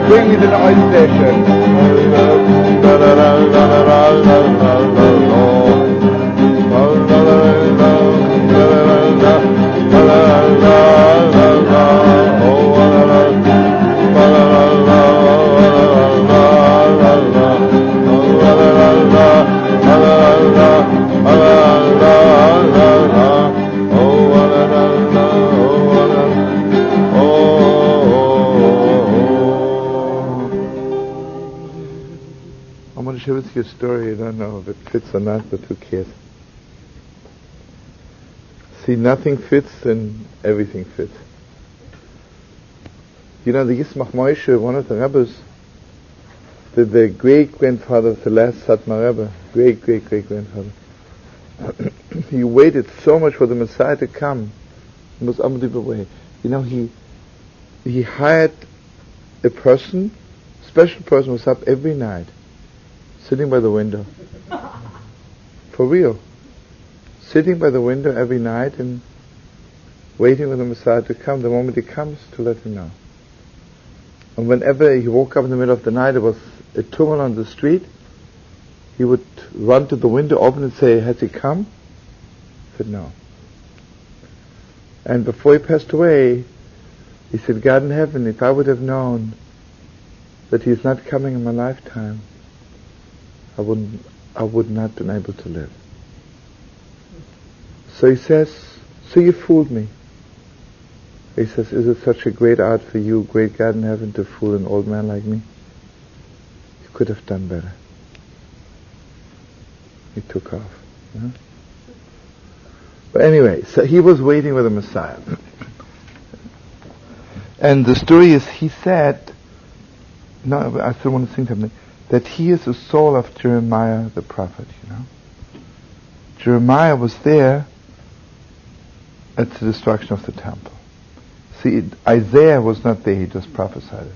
bring me to the oil station. Your story, I don't know if it fits or not, but who cares? See, nothing fits and everything fits. You know, the Yismach Moshe, one of the rabbis, the great-grandfather of the last Satmar Rebbe, great-great-great-grandfather, he waited so much for the Messiah to come. It was unbelievable way. You know, he hired a person, special person was up every night, sitting by the window. For real. Sitting by the window every night and waiting for the Messiah to come. The moment he comes, to let him know. And whenever he woke up in the middle of the night, there was a tumult on the street, he would run to the window, open and say, has he come? He said, no. And before he passed away, he said, God in heaven, if I would have known that he is not coming in my lifetime, I would not have been able to live. So he says, so you fooled me. He says, is it such a great art for you, great God in heaven, to fool an old man like me? You could have done better. He took off. Yeah? But anyway, so he was waiting for the Messiah. And the story is, he said, no, I still want to sing something, that he is the soul of Jeremiah the prophet, you know. Jeremiah was there at the destruction of the temple. See, Isaiah was not there, he just prophesied it.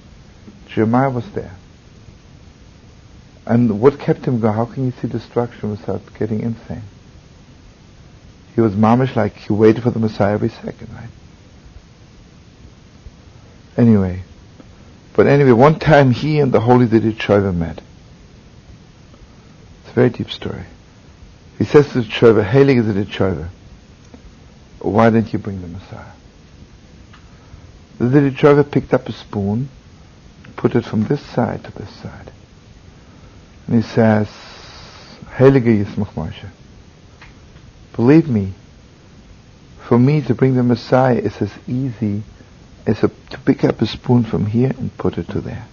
Jeremiah was there. And what kept him going? How can you see destruction without getting insane? He was mamish, like he waited for the Messiah every second, right? Anyway, one time he and the holy Tshuva met. It's a very deep story. He says to the Tshuva, Heilig is the Tshuva, why didn't you bring the Messiah? The Tshuva picked up a spoon, put it from this side to this side. And he says, Starts.Yismach Moshe, believe me, for me to bring the Messiah is as easy as to pick up a spoon from here and put it to there.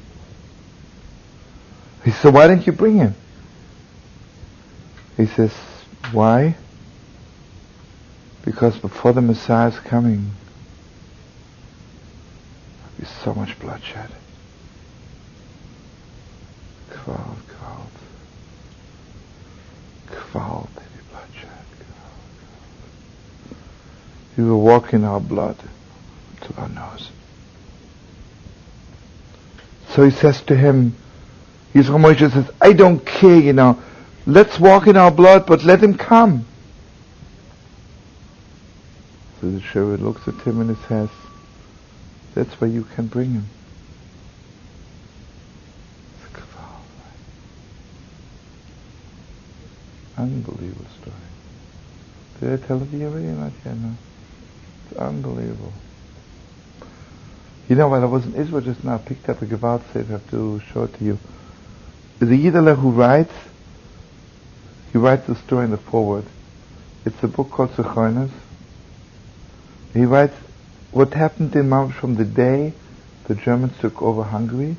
He said, why didn't you bring him? He says, why? Because before the Messiah is coming, there'll be so much bloodshed. Kvalt, baby, bloodshed. We will walk in our blood to our nose. So he says to him, Yisrael Moshe says, I don't care, you know, let's walk in our blood, but let him come. So the Shepherd looks at him and he says, that's why you can bring him. It's a unbelievable story. Did I tell it to you already? Not yet, no. It's unbelievable. You know, while I was in Israel just now, I picked up a Gewalt Sefer, I have to show it to you. The Yidler who writes, he writes the story in the foreword. It's a book called Zechonos. He writes what happened in Mamash from the day the Germans took over Hungary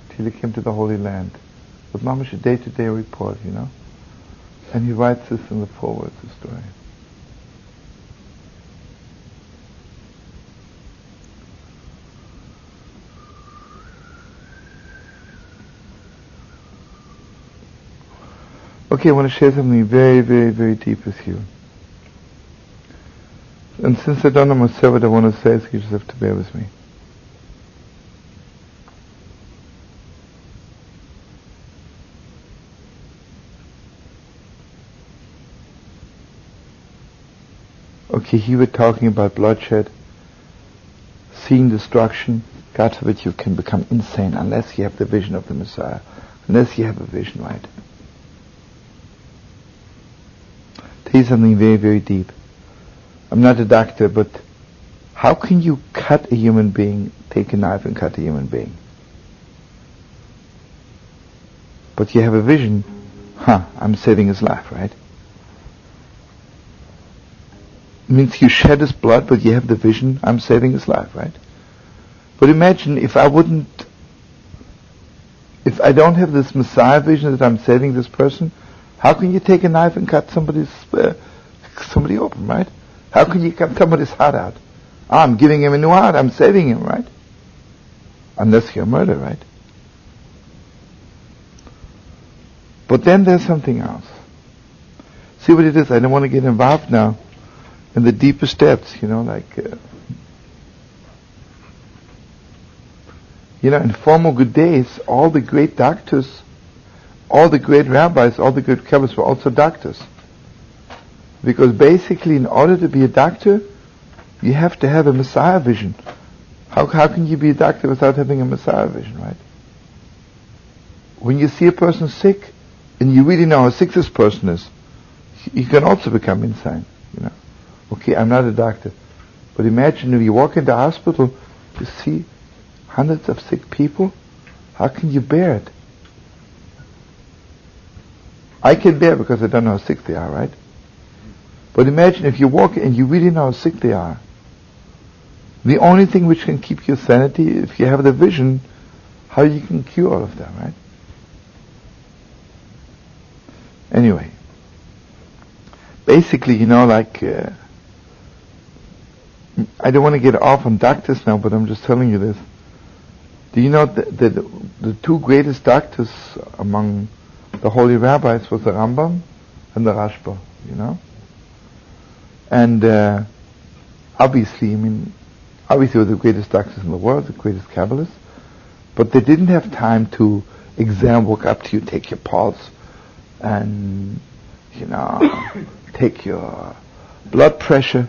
till they came to the Holy Land. But Mamash, a day-to-day report, you know. And he writes this in the foreword, the story. Okay, I want to share something very, very, very deep with you. And since I don't know myself what I want to say, so you just have to bear with me. Okay, here we're talking about bloodshed, seeing destruction. God forbid, you can become insane unless you have the vision of the Messiah. Unless you have a vision, right? Tell you something very, very deep. I'm not a doctor, but how can you cut a human being, take a knife and cut a human being? But you have a vision, I'm saving his life, right? It means you shed his blood, but you have the vision, I'm saving his life, right? But imagine if I don't have this Messiah vision that I'm saving this person, how can you take a knife and cut somebody open, right? How can you cut somebody's heart out? I'm giving him a new heart, I'm saving him, right? Unless you're a murderer, right? But then there's something else. See what it is? I don't want to get involved now in the deepest depths, in former good days, all the great doctors, all the great rabbis, all the great Kabbalists were also doctors. Because basically, in order to be a doctor, you have to have a Messiah vision. How can you be a doctor without having a Messiah vision, right? When you see a person sick, and you really know how sick this person is, you can also become insane, Okay, I'm not a doctor, but imagine if you walk into a hospital, you see hundreds of sick people, how can you bear it? I can bear because I don't know how sick they are, right? But imagine if you walk and you really know how sick they are. The only thing which can keep your sanity, if you have the vision, how you can cure all of them, right? Anyway, basically, I don't want to get off on doctors now, but I'm just telling you this. Do you know that the two greatest doctors among the holy rabbis was the Rambam and the Rashba, And obviously were the greatest doctors in the world, the greatest Kabbalists, but they didn't have time to walk up to you, take your pulse, and, take your blood pressure.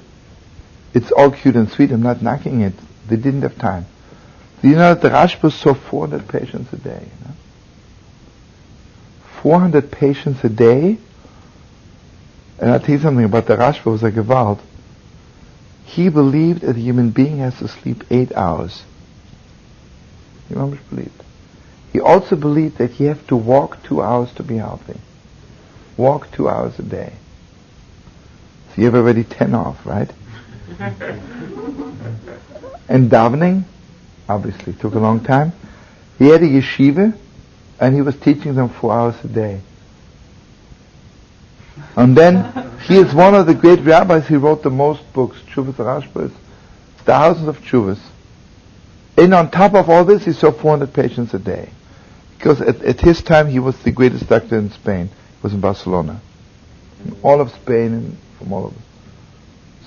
It's all cute and sweet, I'm not knocking it. They didn't have time. Do you know that the Rashba saw 400 patients a day? 400 patients a day? And I'll tell you something about the Rashba, was a Gewalt. He believed that a human being has to sleep 8 hours. He almost believed. He also believed that you have to walk 2 hours to be healthy. Walk 2 hours a day. So you have already 10 off, right? And davening, obviously, took a long time. He had a yeshiva, and he was teaching them 4 hours a day. And then, he is one of the great rabbis. He wrote the most books, Tshuvas Rashbas, thousands of Tshuvas. And on top of all this, he saw 400 patients a day. Because at his time, he was the greatest doctor in Spain. He was in Barcelona. From all of Spain and from all over.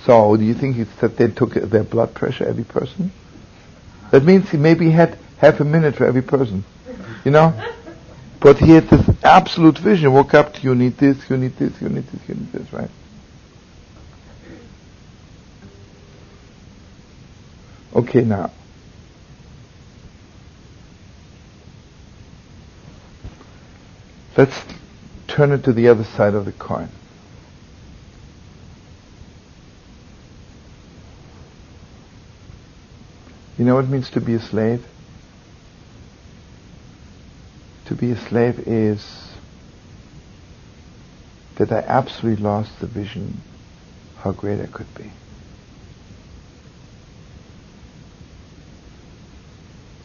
So, do you think that they took their blood pressure, every person? That means he maybe had half a minute for every person. But he had this absolute vision. Woke up to, you need this, you need this, you need this, you need this, right? Okay, now. Let's turn it to the other side of the coin. You know what it means to be a slave? To be a slave is that I absolutely lost the vision how great I could be.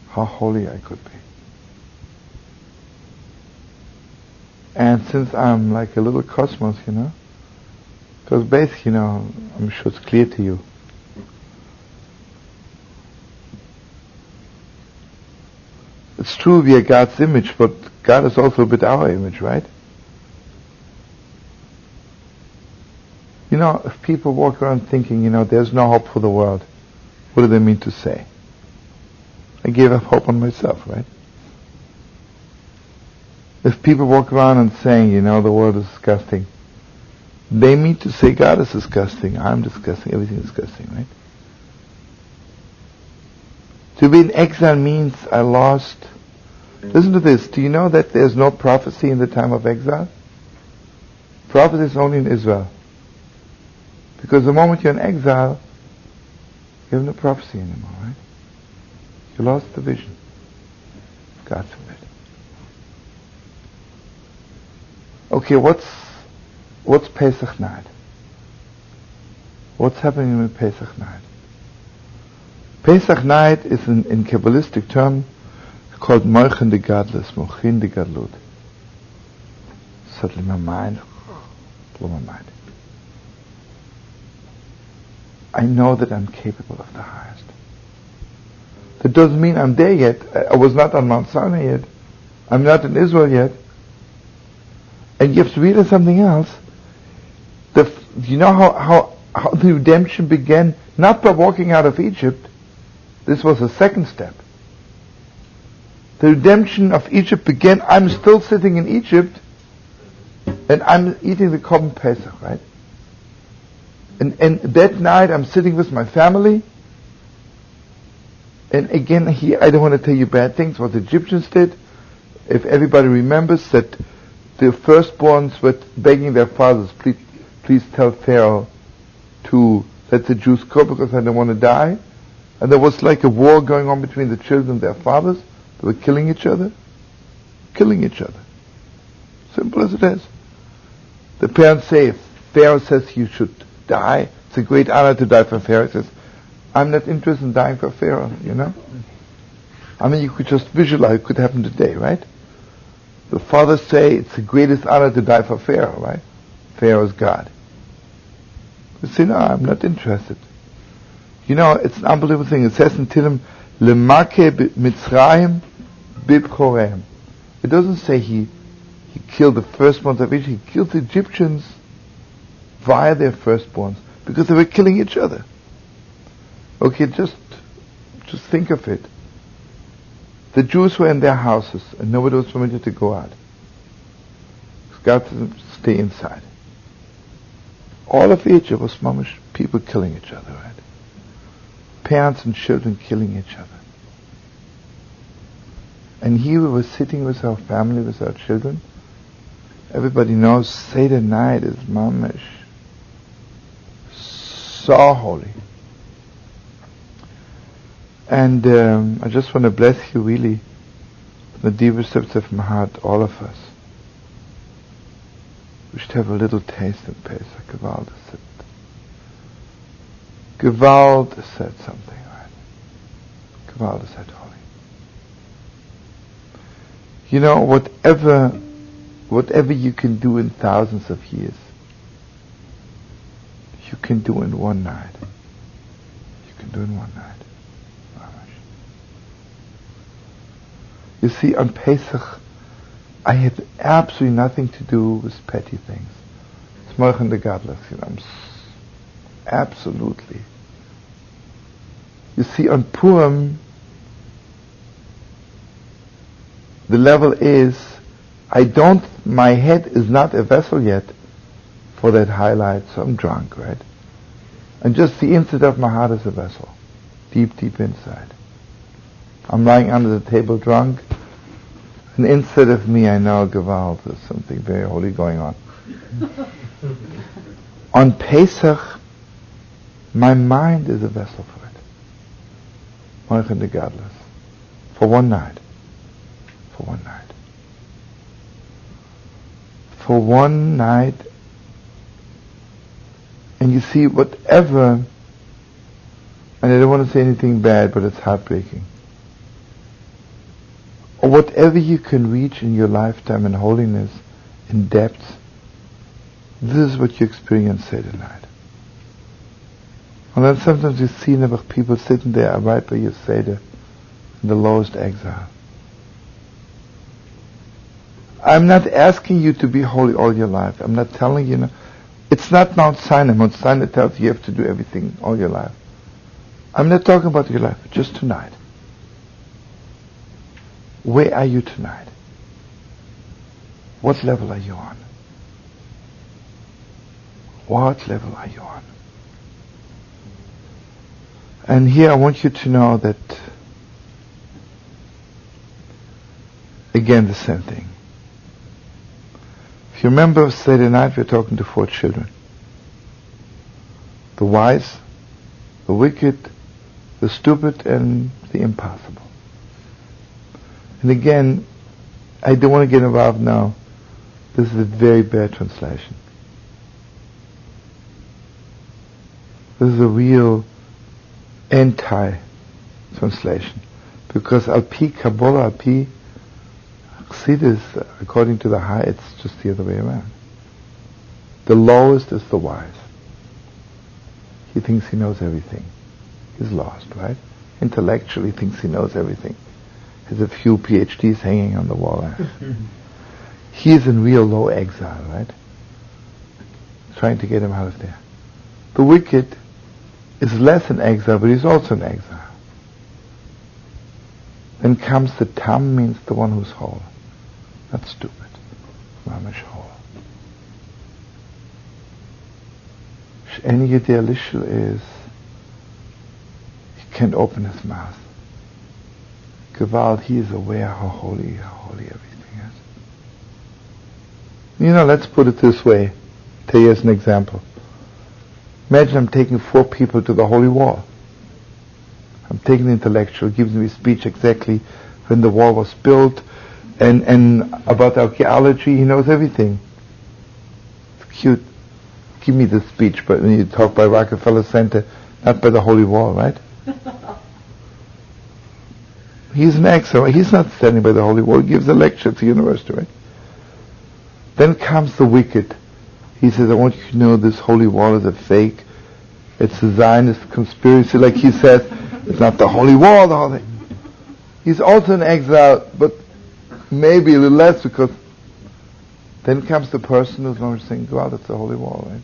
How holy I could be. And since I'm like a little cosmos, because basically, I'm sure it's clear to you, it's true we are God's image, but God is also a bit our image, right? If people walk around thinking, there's no hope for the world, what do they mean to say? I gave up hope on myself, right? If people walk around and saying, the world is disgusting, they mean to say God is disgusting, I'm disgusting, everything is disgusting, right? To be in exile means I lost. Listen to this. Do you know that there's no prophecy in the time of exile? Prophecy is only in Israel. Because the moment you're in exile, you have no prophecy anymore, right? You lost the vision. God forbid. Okay, what's Pesach night? What's happening with Pesach night? Pesach night is in Kabbalistic term called Mochin de Gadlus, Mochin de Gadlut. Suddenly my mind, blew my mind. I know that I'm capable of the highest. That doesn't mean I'm there yet. I was not on Mount Sinai yet. I'm not in Israel yet. And you have to realize something else. You know how the redemption began? Not by walking out of Egypt. This was a second step. The redemption of Egypt began, I'm still sitting in Egypt, and I'm eating the Korban Pesach, right? And that night I'm sitting with my family, and again here I don't want to tell you bad things, what the Egyptians did. If everybody remembers that the firstborns were begging their fathers, please tell Pharaoh to let the Jews go because I don't want to die. And there was like a war going on between the children and their fathers. They were killing each other. Killing each other. Simple as it is. The parents say, if Pharaoh says you should die, it's a great honor to die for Pharaoh. He says, I'm not interested in dying for Pharaoh, you know? I mean, you could just visualize it could happen today, right? The fathers say it's the greatest honor to die for Pharaoh, right? Pharaoh's God. You say, no, I'm not interested. You know, it's an unbelievable thing. It says in Tehillim, Lemake Mitzrayim Bibchoreim. It doesn't say he killed the firstborns of Egypt. He killed the Egyptians via their firstborns because they were killing each other. Okay, just think of it. The Jews were in their houses and nobody was permitted to go out. God said them to stay inside. All of Egypt was mamish people killing each other, right? Parents and children killing each other. And here we were sitting with our family, with our children. Everybody knows Seder night is mamish so holy. And I just want to bless you really, from the deepest depths of my heart, all of us. We should have a little taste in Pesach. Gewalt is it. Gewalt is said something, right? Gewalt is said holy. You know, whatever you can do in thousands of years, you can do in one night. You can do in one night. You see, on Pesach, I had absolutely nothing to do with petty things. It's Mochin de Gadlus, you know. Absolutely. You see, on Purim, the level is, my head is not a vessel yet for that highlight, so I'm drunk, right? And just the inside of my heart is a vessel, deep, deep inside. I'm lying under the table drunk, and inside of me I know Gewalt, there's something very holy going on. On Pesach, my mind is a vessel for it. Mochin de Gadlus. For one night. For one night. For one night. And you see, whatever, and I don't want to say anything bad, but it's heartbreaking. Or whatever you can reach in your lifetime in holiness, in depth, this is what you experience Seder night. And then sometimes you see people sitting there right by your Seder in the lowest exile. I'm not asking you to be holy all your life. I'm not telling you. It's not Mount Sinai. Mount Sinai tells you have to do everything all your life. I'm not talking about your life, just tonight. Where are you tonight? What level are you on? What level are you on? And here I want you to know that again the same thing. If you remember, Saturday night we were talking to 4 children. The wise, the wicked, the stupid, and the impossible. And again, I don't want to get involved now. This is a very bad translation. This is a real anti-translation. Because Al-Pi Kabbalah, Al-Pi Chassidus, according to the high, it's just the other way around. The lowest is the wise. He thinks he knows everything. He's lost, right? Intellectually thinks he knows everything. Has a few PhDs hanging on the wall. He is in real low exile, right? Trying to get him out of there. The wicked is less in exile, but he's also in exile. Then comes the tam, means the one who's whole. Not stupid. Mamish whole. Any Yedei Lishel is, he can't open his mouth. Gewalt, he is aware how holy everything is. You know, let's put it this way. Tell you as an example. Imagine I'm taking 4 people to the holy wall. I'm taking the intellectual, gives me a speech exactly when the wall was built, and about archaeology, he knows everything. It's cute. Give me the speech, but when you talk by Rockefeller Center, not by the holy wall, right? He's an exile. He's not standing by the holy wall. He gives a lecture at the university, right? Then comes the wicked. He says, I want you to know this holy wall is a fake. It's a Zionist conspiracy, like he says. It's not the holy wall, the holy. He's also in exile, but maybe a little less, because then comes the person who's not saying, God, it's the holy wall, right?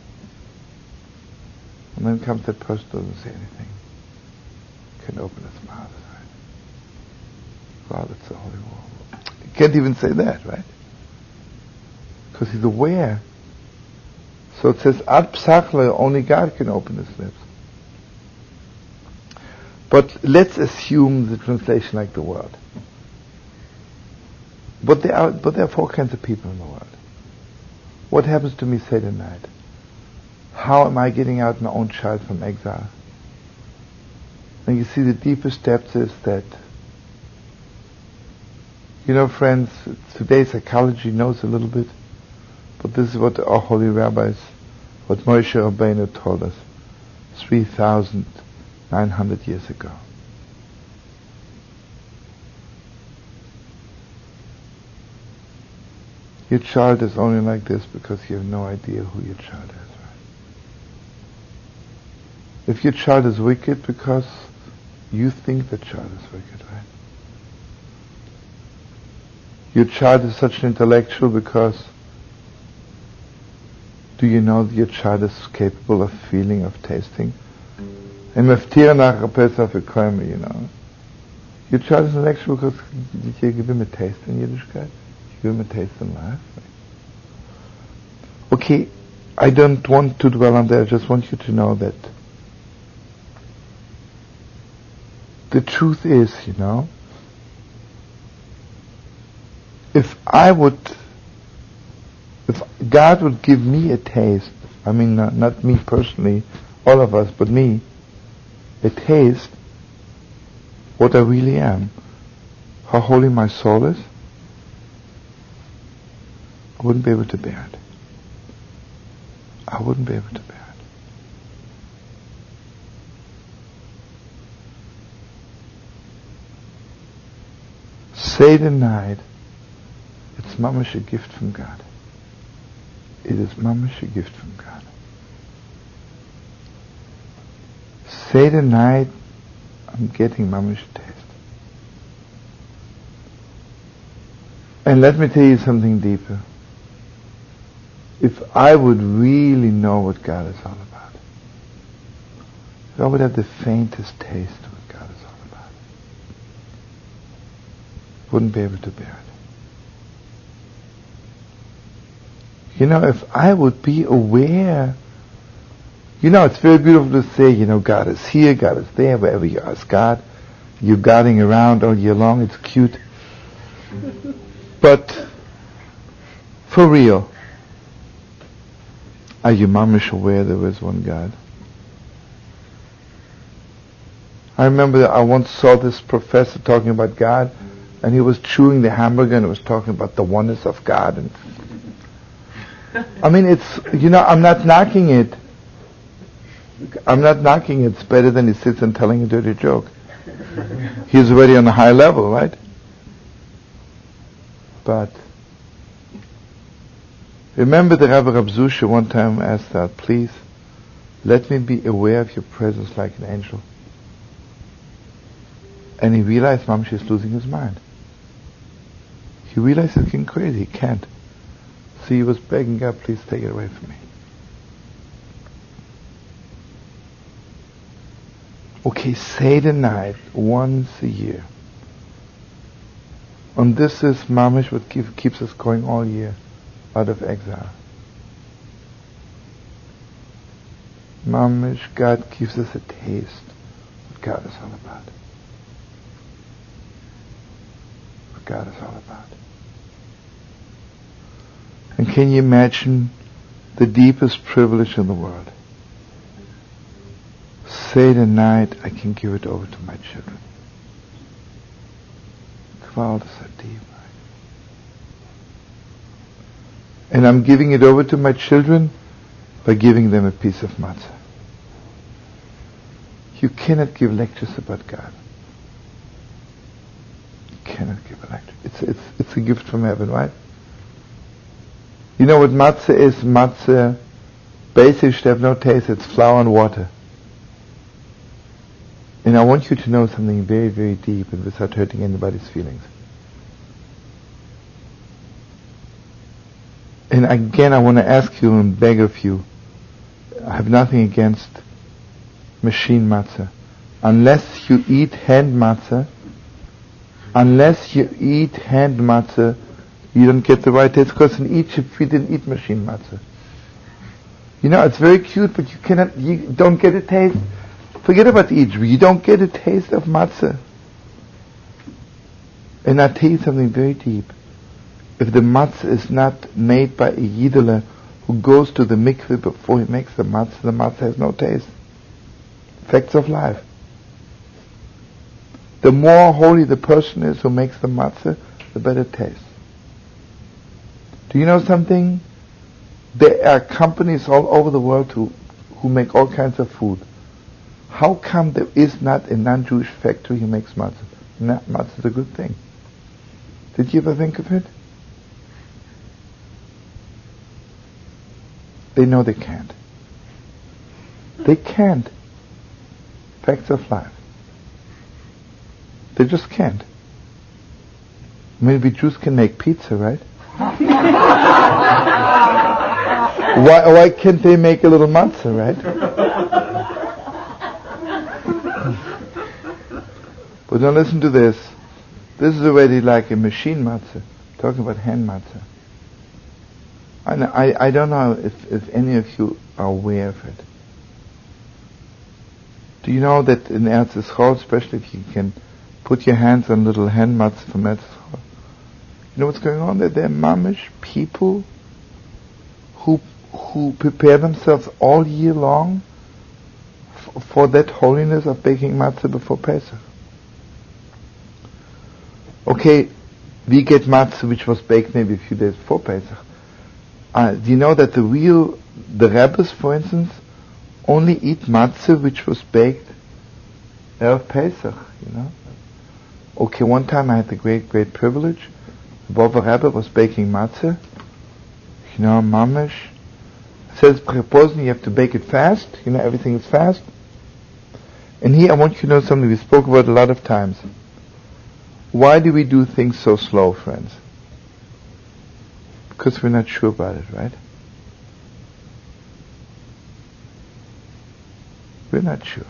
And then comes that person who doesn't say anything. Can't open his mouth, right? God, it's the holy wall. He can't even say that, right? Because he's aware. So it says, Ad Psachle, only God can open his lips. But let's assume the translation like the world. But there are 4 kinds of people in the world. What happens to me Saturday night? How am I getting out my own child from exile? And you see, the deepest depth is that, you know, friends, today psychology knows a little bit, but this is what our holy rabbis, what Moshe Rabbeinu told us 3,900 years ago. Your child is only like this because you have no idea who your child is, right? If your child is wicked, because you think the child is wicked, right? Your child is such an intellectual because do you know that your child is capable of feeling, of tasting? And meftir nach Pesach you know. Your child is intellectual because you give him a taste in Yiddishkeit. You give him a taste in life. Okay, I don't want to dwell on that. I just want you to know that the truth is, you know, if God would give me a taste, I mean, not me personally, all of us, but me, a taste, what I really am, how holy my soul is, I wouldn't be able to bear it. I wouldn't be able to bear it. Seder night, it's mamash a gift from God. It is mamash a gift from God. Seder night, I'm getting mamash taste. And let me tell you something deeper. If I would really know what God is all about, if I would have the faintest taste of what God is all about, wouldn't be able to bear it. You know, if I would be aware, you know, it's very beautiful to say, you know, God is here, God is there, wherever you ask God, you're guarding around all year long, it's cute. But for real, are you mamish aware there is one God? I remember that I once saw this professor talking about God, and he was chewing the hamburger and was talking about the oneness of God. And I mean, it's, I'm not knocking it. It's better than he sits and telling a dirty joke. He's already on a high level, right? But remember the Rabbi Rab Zusha one time asked that, please, let me be aware of your presence like an angel. And he realized Mamshi is losing his mind. He realized he's getting crazy, he can't. So he was begging God, please take it away from me. Okay, Seder night, once a year. And this is mamish what keeps us going all year out of exile. Mamish, God gives us a taste what God is all about. What God is all about. And can you imagine the deepest privilege in the world? Seder night, I can give it over to my children. Kval is so deep. And I'm giving it over to my children by giving them a piece of matzah. You cannot give lectures about God. You cannot give a lecture. It's a gift from heaven, right? You know what matzah is? Matzah basically should have no taste. It's flour and water. And I want you to know something very, very deep and without hurting anybody's feelings. And again, I want to ask you and beg of you, I have nothing against machine matzah. Unless you eat hand matzah, you don't get the right taste, because in Egypt we didn't eat machine matzah. It's very cute, but you don't get a taste. Forget about Egypt. You don't get a taste of matzah. And I'll tell you something very deep. If the matzah is not made by a yidele who goes to the mikveh before he makes the matzah has no taste. Facts of life. The more holy the person is who makes the matzah, the better taste. Do you know something? There are companies all over the world who make all kinds of food. How come there is not a non-Jewish factory who makes matzah? Matzah is a good thing. Did you ever think of it? They know they can't. They can't. Facts of life. They just can't. Maybe Jews can make pizza, right? Why can't they make a little matzah, right? But now listen to this. This is already like a machine matzah. Talking about hand matzah. I don't know if any of you are aware of it. Do you know that in Eretz Yisrael, especially if you can put your hands on little hand matzah from Eretz Yisrael, you know what's going on there? They're mamish people who prepare themselves all year long for that holiness of baking matzah before Pesach. Okay, we get matzah which was baked maybe a few days before Pesach. Do you know that the rabbis, for instance, only eat matzah which was baked Erev Pesach, Okay, one time I had the great, great privilege. The Bava Rebbe was baking matzah. Mamish. It says, you have to bake it fast. Everything is fast. And here I want you to know something we spoke about a lot of times. Why do we do things so slow, friends? Because we're not sure about it, right? We're not sure.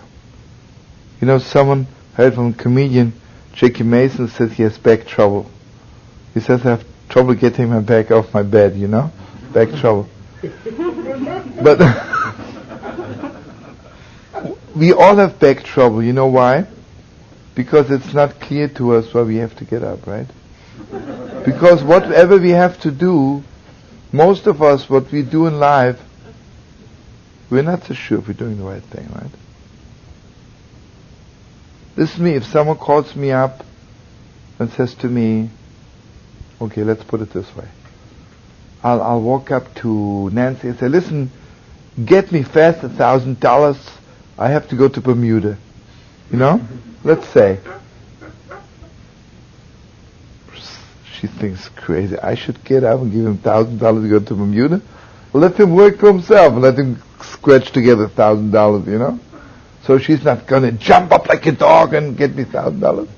Someone heard from a comedian, Jackie Mason, says he has back trouble. He says, I have trouble getting my back off my bed, Back trouble. But we all have back trouble. You know why? Because it's not clear to us why we have to get up, right? Because whatever we have to do, most of us, what we do in life, we're not so sure if we're doing the right thing, right? This is me. If someone calls me up and says to me, okay, let's put it this way. I'll walk up to Nancy and say, listen, get me fast $1,000. I have to go to Bermuda. You know? Let's say. She thinks crazy. I should get up and give him $1,000 to go to Bermuda? Let him work for himself and let him scratch together $1,000, you know? So she's not going to jump up like a dog and get me $1,000.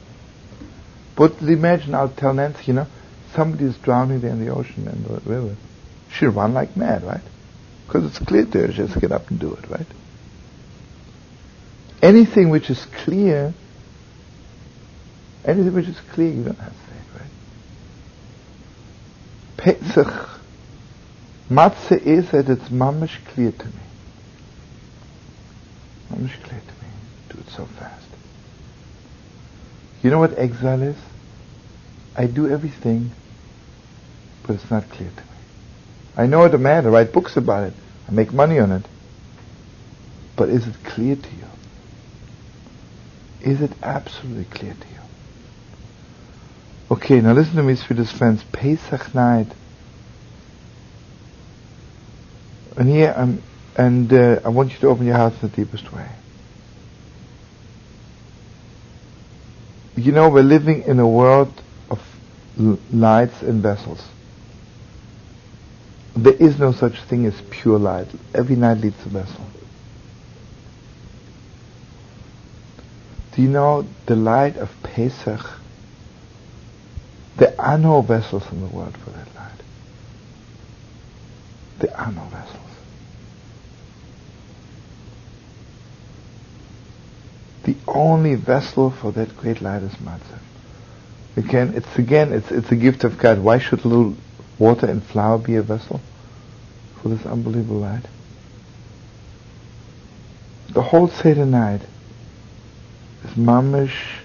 But imagine, I'll tell Nancy, you know, somebody is drowning there in the ocean and the river. She'll run like mad, right? Because it's clear to her, she has to get up and do it, right? Anything which is clear, you don't have to say it, right? Pesach, Matzah is that it's mamish clear to me. Mamish clear to me. Do it so fast. You know what exile is? I do everything, but it's not clear to me. I know what the matter, I write books about it, I make money on it. But is it clear to you? Is it absolutely clear to you? Okay, now listen to me, sweetest friends. Pesach night. And here I want you to open your hearts in the deepest way. You know, we're living in a world of lights and vessels. There is no such thing as pure light. Every night leads a vessel. Do you know the light of Pesach? There are no vessels in the world for that light. There are no vessels. The only vessel for that great light is matzah. It's a gift of God. Why should a little water and flour be a vessel for this unbelievable light? The whole Seder night is mamish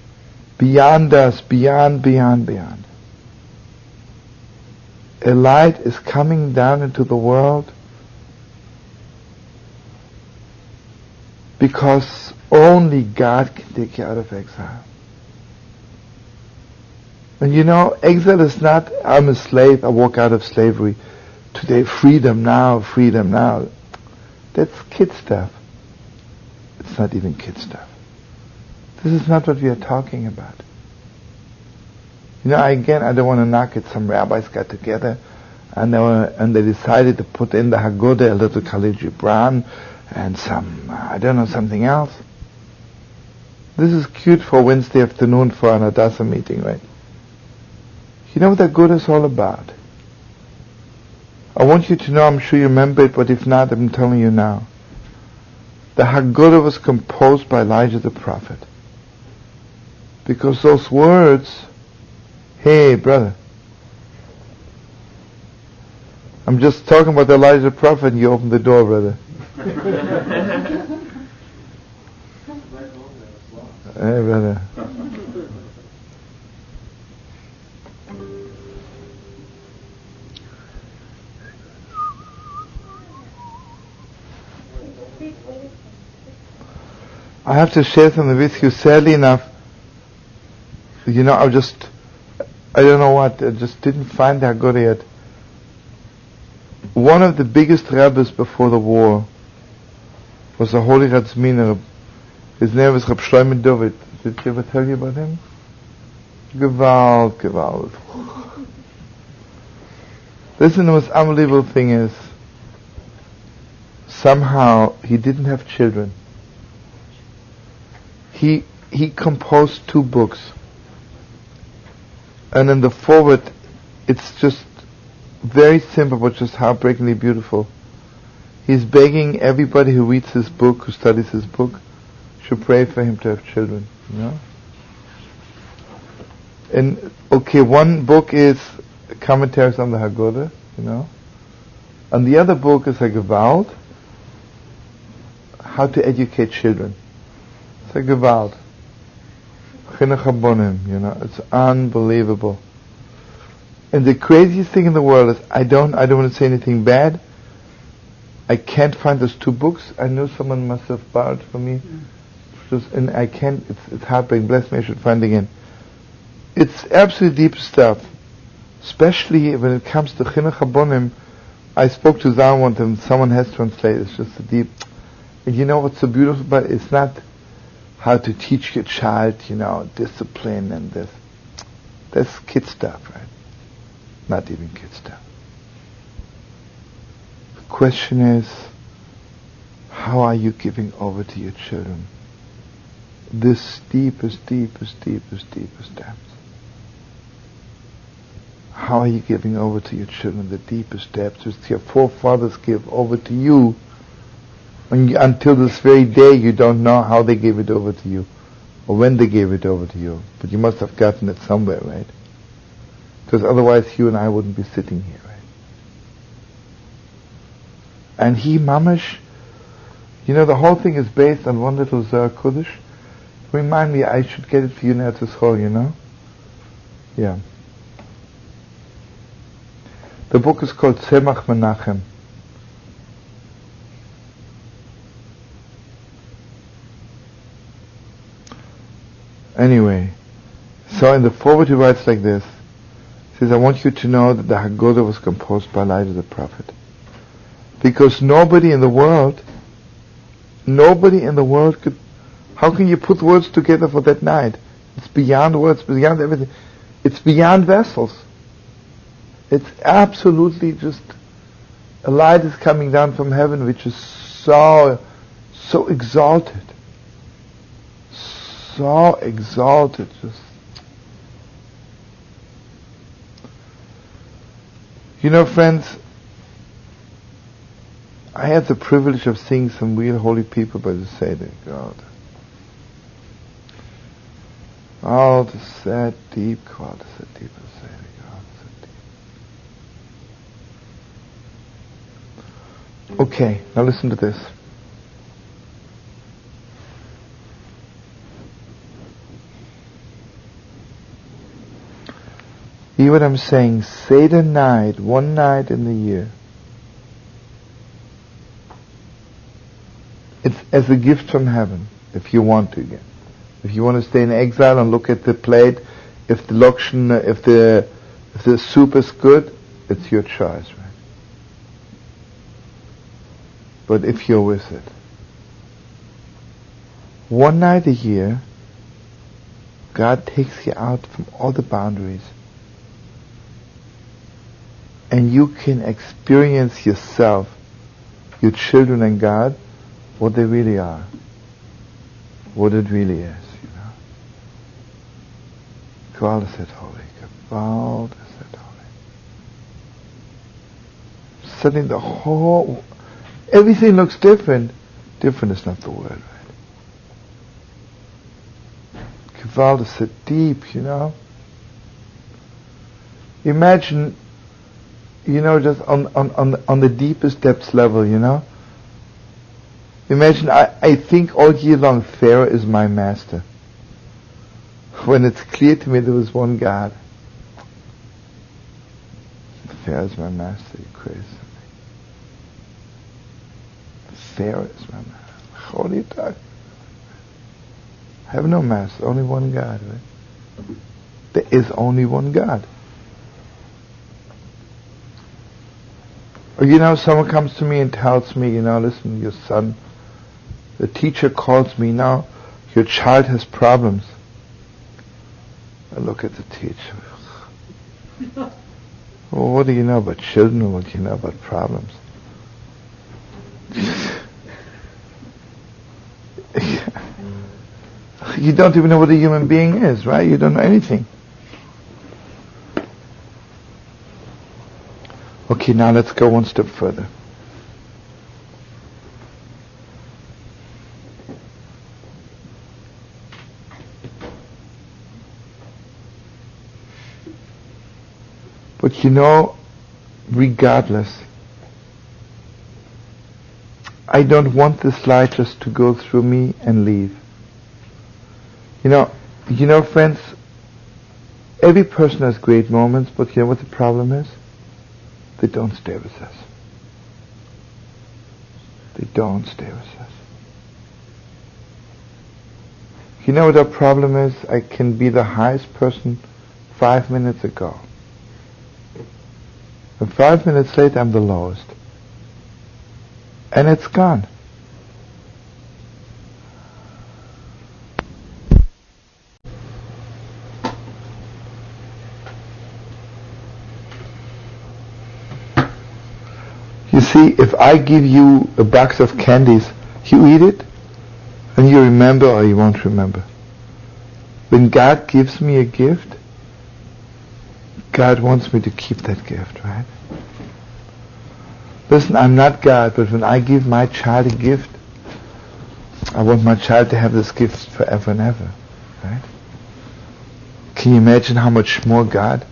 beyond us, beyond. A light is coming down into the world because only God can take you out of exile. And you know, exile is not, I'm a slave, I walk out of slavery. Today, freedom now. That's kid stuff. It's not even kid stuff. This is not what we are talking about. You know, I don't want to knock it. Some rabbis got together and they decided to put in the Haggadah a little Khalid Gibran and something else. This is cute for Wednesday afternoon for an Hadassah meeting, right? You know what the Haggadah is all about? I want you to know, I'm sure you remember it, but if not, I'm telling you now. The Haggadah was composed by Elijah the prophet. Because those words, hey brother, I'm just talking about Elijah the prophet and you open the door, brother. Hey brother. I have to share something with you. Sadly enough, you know, I just didn't find that good yet. One of the biggest rabbis before the war was a holy Ratzminer. His name was Reb Shlomo David. Did he ever tell you about him? Gewalt. Listen, the most unbelievable thing is, somehow he didn't have children. He composed 2 books. And in the forward, it's just very simple, but just heartbreakingly beautiful. He's begging everybody who reads his book, who studies his book, should pray for him to have children, you know? And, okay, one book is commentaries on the Haggadah, you know? And the other book is a Gewalt, how to educate children. It's a Gewalt. Chinuch habonim, you know, it's unbelievable. And the craziest thing in the world is, I don't want to say anything bad. I can't find those 2 books. I know someone must have borrowed from me. And I can't, it's heartbreaking. Bless me, I should find it again. It's absolutely deep stuff. Especially when it comes to Chinuch Habonim. I spoke to Zan one time, someone has translated, it's just a deep. And you know what's so beautiful about it? It's not how to teach your child, discipline and this. That's kid stuff, right? Not even kid stuff. The question is, how are you giving over to your children this deepest depths? How are you giving over to your children the deepest depths which your forefathers gave over to you? Until this very day you don't know how they gave it over to you or when they gave it over to you. But you must have gotten it somewhere, right? Because otherwise you and I wouldn't be sitting here, right? And he, mamash, the whole thing is based on one little Zohar Kodesh. Remind me, I should get it for you now to school, Yeah. The book is called Tzemach Menachem. Anyway, so in the foreword he writes like this. He says, I want you to know that the Haggadah was composed by Elijah the prophet. Because nobody in the world could, how can you put words together for that night? It's beyond words, beyond everything. It's beyond vessels. It's absolutely just a light is coming down from heaven which is so exalted. So exalted. Friends, I had the privilege of seeing some real holy people by the Seder. God. Oh, the sad deep, God, the sad deep of the Seder. Okay, now listen to this. Hear what I'm saying. Seder night, one night in the year. It's as a gift from heaven, if you want to again. If you want to stay in exile and look at the plate, if the lokshen, if the soup is good, it's your choice, right? But if you're with it. One night a year, God takes you out from all the boundaries. And you can experience yourself, your children and God, what they really are. What it really is, Gewalt is het holy. Gewalt is het holy. Suddenly the whole, everything looks different. Different is not the word, right? Gewalt is so deep, Imagine, just on the deepest depths level, Imagine, I think all year long Pharaoh is my master. When it's clear to me there was one God. Pharaoh is my master, you crazy. Pharaoh is my master. What are you talking? I have no master, only one God, right? There is only one God. Or someone comes to me and tells me, listen, your son, the teacher calls me now, your child has problems. I look at the teacher. Well, what do you know about children, or what do you know about problems? You don't even know what a human being is, right? You don't know anything. Okay, now let's go one step further. But regardless, I don't want this light just to go through me and leave. Friends, Every person has great moments, but you know what the problem is? They don't stay with us. They don't stay with us. You know what our problem is? I can be the highest person 5 minutes ago. And 5 minutes later, I'm the lowest. And it's gone. You see, if I give you a box of candies, you eat it, and you remember or you won't remember. When God gives me a gift, God wants me to keep that gift, right? Listen, I'm not God, but when I give my child a gift, I want my child to have this gift forever and ever, right? Can you imagine how much more God?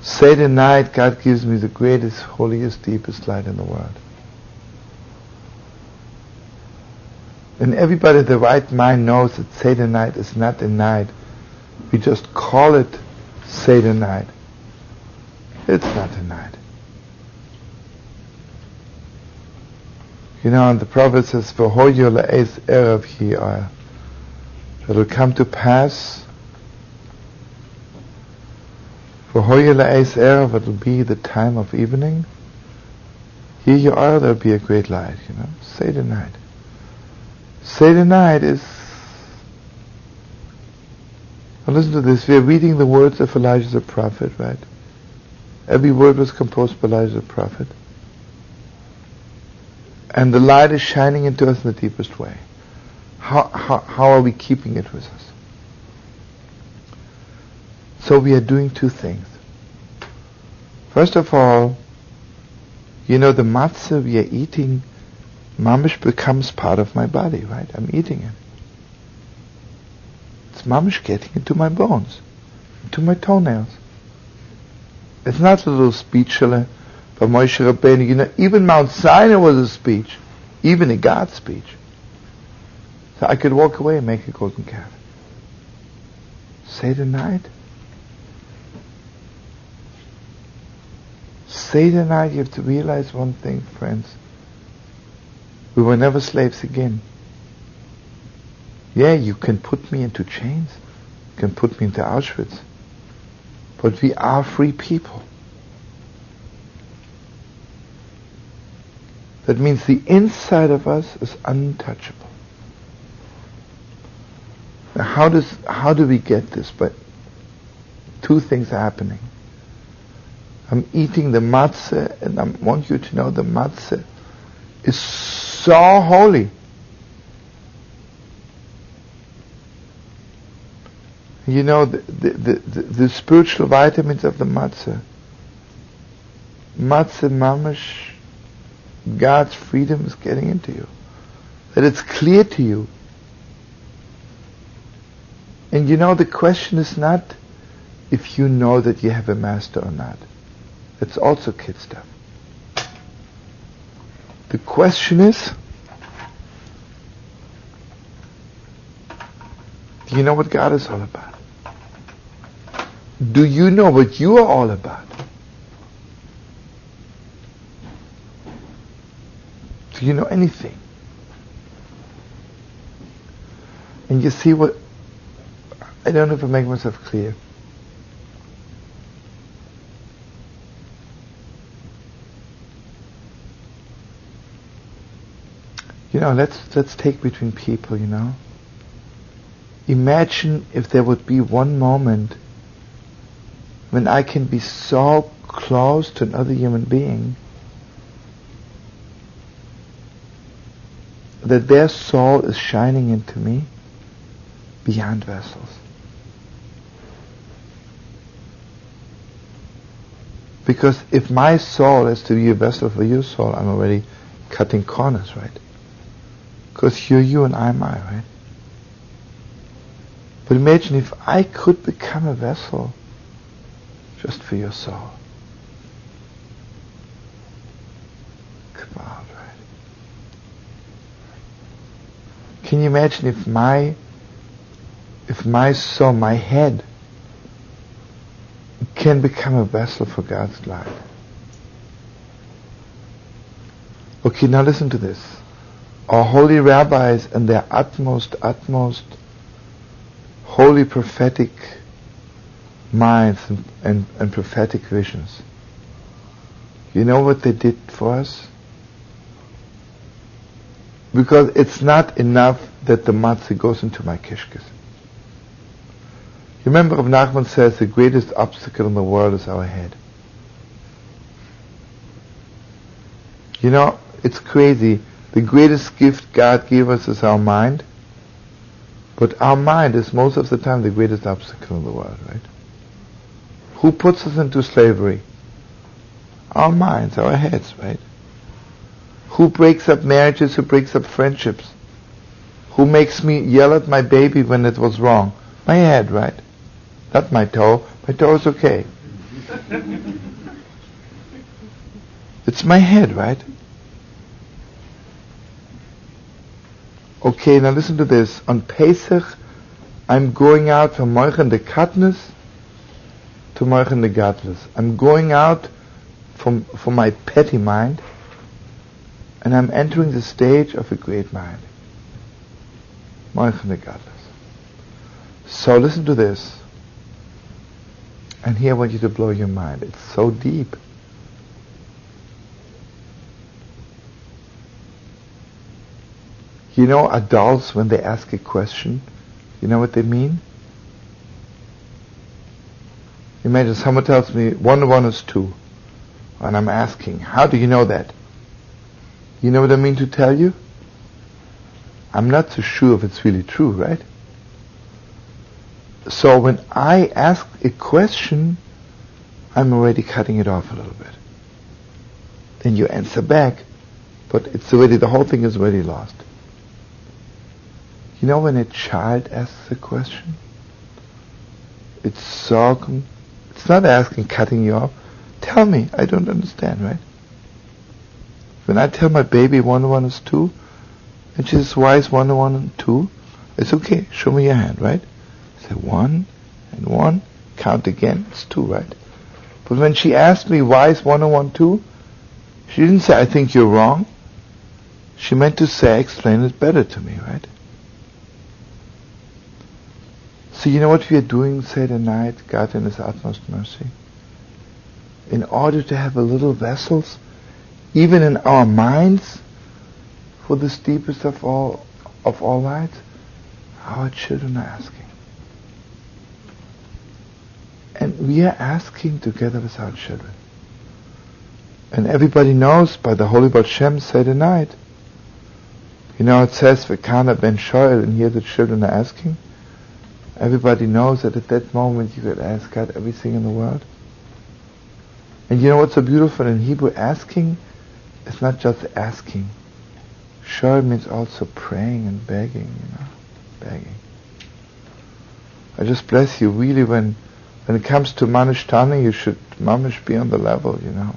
Seder night, God gives me the greatest, holiest, deepest light in the world. And everybody in the right mind knows that Seder night is not a night. We just call it Seder night. It's not a night. You know, and the prophet says, "V'hoyo la'es erev hi'ar." It will come to pass. V'hoyo la'es erev, it will be the time of evening. Here you are, there will be a great light. You know, Seder night. Seder night is. Now listen to this. We are reading the words of Elijah the prophet, right? Every word was composed by Elijah the prophet. And the light is shining into us in the deepest way. How are we keeping it with us? So we are doing two things. First of all, you know, the matzah we are eating, mamish becomes part of my body, right? I'm eating it. It's mamish getting into my bones, into my toenails. It's not a little speech by Moshe Rabbeinu. You know, even Mount Sinai was a speech, even a God speech. So I could walk away and make a golden calf. Seder night. Seder night, you have to realize one thing, friends. We were never slaves again. Yeah, you can put me into chains. You can put me into Auschwitz. But we are free people. That means the inside of us is untouchable. Now how do we get this? But two things are happening. I'm eating the matzah, and I want you to know the matzah is so holy. You know, the spiritual vitamins of the matzah. Matzah mamash, God's freedom is getting into you. That it's clear to you. And you know, the question is not if you know that you have a master or not. It's also kid stuff. The question is, do you know what God is all about? Do you know what you are all about? Do you know anything? And you see what, I don't know if I make myself clear. You know, let's take between people, you know. Imagine if there would be one moment when I can be so close to another human being that their soul is shining into me beyond vessels. Because if my soul is to be a vessel for your soul, I'm already cutting corners, right? Because you're you and I'm I, right? But imagine if I could become a vessel just for your soul. Come on, right? Can you imagine if my soul, my head, can become a vessel for God's light. Okay, now listen to this. Our holy rabbis and their utmost holy prophetic minds and prophetic visions. You know what they did for us? Because it's not enough that the matzah goes into my kishkes. You remember Rav Nachman says the greatest obstacle in the world is our head. You know, it's crazy. The greatest gift God gave us is our mind. But our mind is most of the time the greatest obstacle in the world, right? Who puts us into slavery? Our minds, our heads, right? Who breaks up marriages? Who breaks up friendships? Who makes me yell at my baby when it was wrong? My head, right? Not my toe. My toe is okay. It's my head, right? Okay, now listen to this. On Pesach, I'm going out from Moichen the Katnus to Moichen the Gadlus. I'm going out from my petty mind, and I'm entering the stage of a great mind. Moichen the Gadlus. So listen to this. And here I want you to blow your mind. It's so deep. You know, adults, when they ask a question, you know what they mean? Imagine someone tells me 1 and 1 is 2. And I'm asking, how do you know that? You know what I mean to tell you? I'm not so sure if it's really true, right? So when I ask a question, I'm already cutting it off a little bit. Then you answer back, but it's already, the whole thing is already lost. You know, when a child asks a question, it's not asking, cutting you off. Tell me, I don't understand, right? When I tell my baby 1 and 1 is 2, and she says, why is 1 and 1 and 2? It's okay, show me your hand, right? Say 1 and 1, count again, it's 2, right? But when she asked me, why is 1 and 1 2? She didn't say, I think you're wrong. She meant to say, explain it better to me, right? So you know what we are doing, say tonight, God in His utmost mercy? In order to have a little vessels, even in our minds, for this deepest of all lights, our children are asking. And we are asking together with our children. And everybody knows by the Holy Baal Shem say tonight. You know, it says, V'kana ben shoel, and here the children are asking. Everybody knows that at that moment you could ask God everything in the world. And you know what's so beautiful in Hebrew? Asking is not just asking. Shoel means also praying and begging, you know. Begging. I just bless you, really, when it comes to Manish Tana, you should mamish be on the level, you know.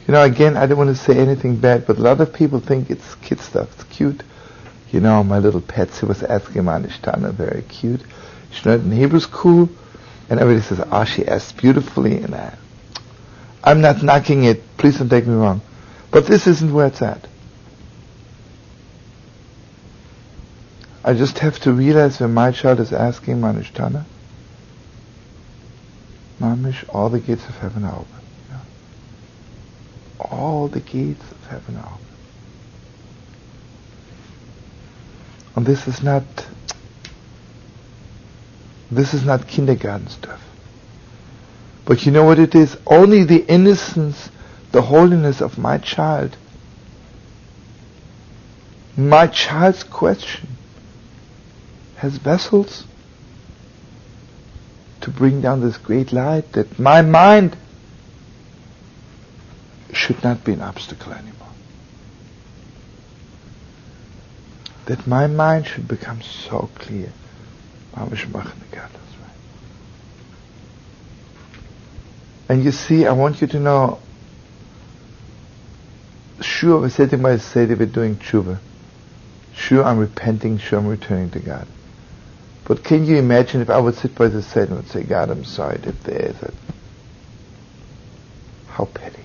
You know, again, I don't want to say anything bad, but a lot of people think it's kid stuff, it's cute. You know, my little Patsy was asking Manish Tana, very cute. She learned in Hebrew's cool, and everybody says, she asked beautifully, and I'm not knocking it, please don't take me wrong. But this isn't where it's at. I just have to realize when my child is asking Manish Tana, Mamish, all the gates of heaven are open. Yeah. All the gates of heaven are open. And this is not kindergarten stuff. But you know what it is? Only the innocence, the holiness of my child, my child's question, has vessels to bring down this great light that my mind should not be an obstacle anymore. That my mind should become so clear. And you see, I want you to know, sure, we're sitting by the Seder, we're doing tshuva. Sure, I'm repenting, sure, I'm returning to God. But can you imagine if I would sit by the Seder and would say, God, I'm sorry that there is a... How petty.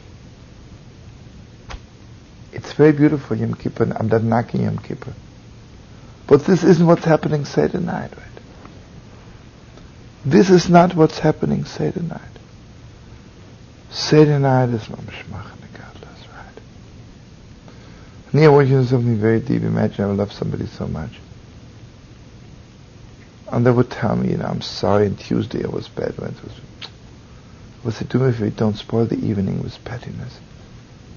It's very beautiful, Yom Kippur, I'm not knocking Yom Kippur. But this isn't what's happening Seder night, right? This is not what's happening Seder night. Seder night is mamash machen godless, right? And here I want you to know something very deep. Imagine I would love somebody so much. And they would tell me, I'm sorry, and Tuesday I was bad. What's it doing if we don't spoil the evening with pettiness?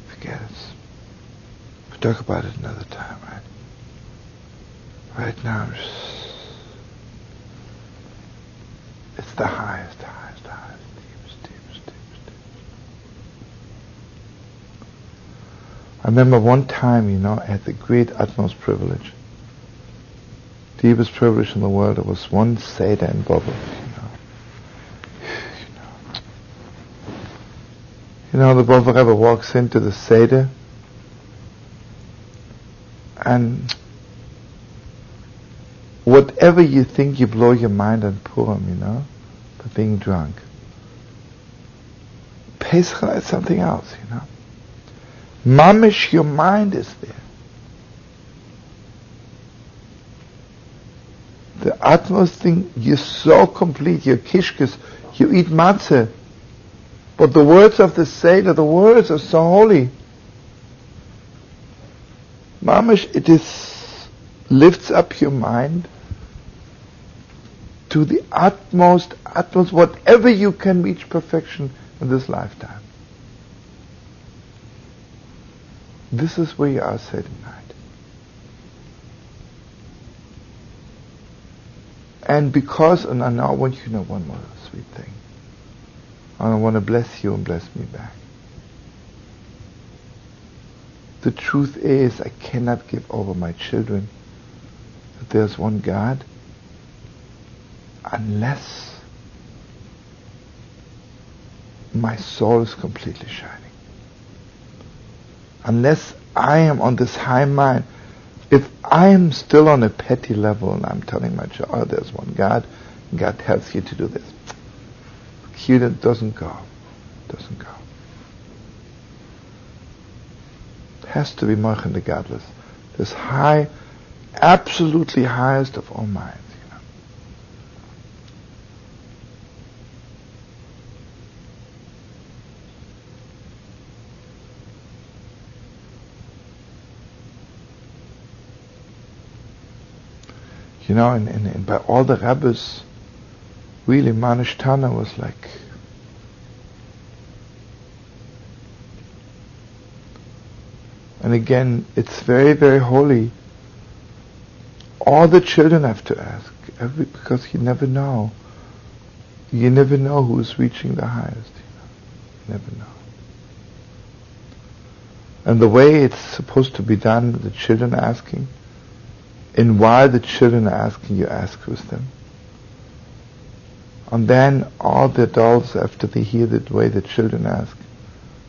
Forget it. We'll talk about it another time, right? Right now, it's the highest, deepest. I remember one time, I had the great utmost privilege. Deepest privilege in the world. There was one Seder in Bobov, the Bobov Rebbe walks into the Seder, and whatever you think, you blow your mind on Purim, by being drunk. Pesach is something else, Mamish, your mind is there. The utmost thing, you're so complete, you're kishkes, you eat matzah. But the words of the Seder, the words are so holy. Mamish, lifts up your mind to the utmost, whatever you can reach perfection in this lifetime. This is where you are Seder night. And because, and now I want you to know one more sweet thing. I want to bless you and bless me back. The truth is, I cannot give over my children that there's one God unless my soul is completely shining. Unless I am on this high mind. If I am still on a petty level and I'm telling my child, there's one God, and God tells you to do this, it doesn't go. It has to be Mochen the Godless. This high, absolutely highest of all minds. And by all the rabbis, really, Manishtana was like, and again, it's very, very holy. All the children have to ask, because you never know. You never know who's reaching the highest. You never know. And the way it's supposed to be done, the children asking, and while the children are asking, you ask with them. And then all the adults, after they hear the way the children ask,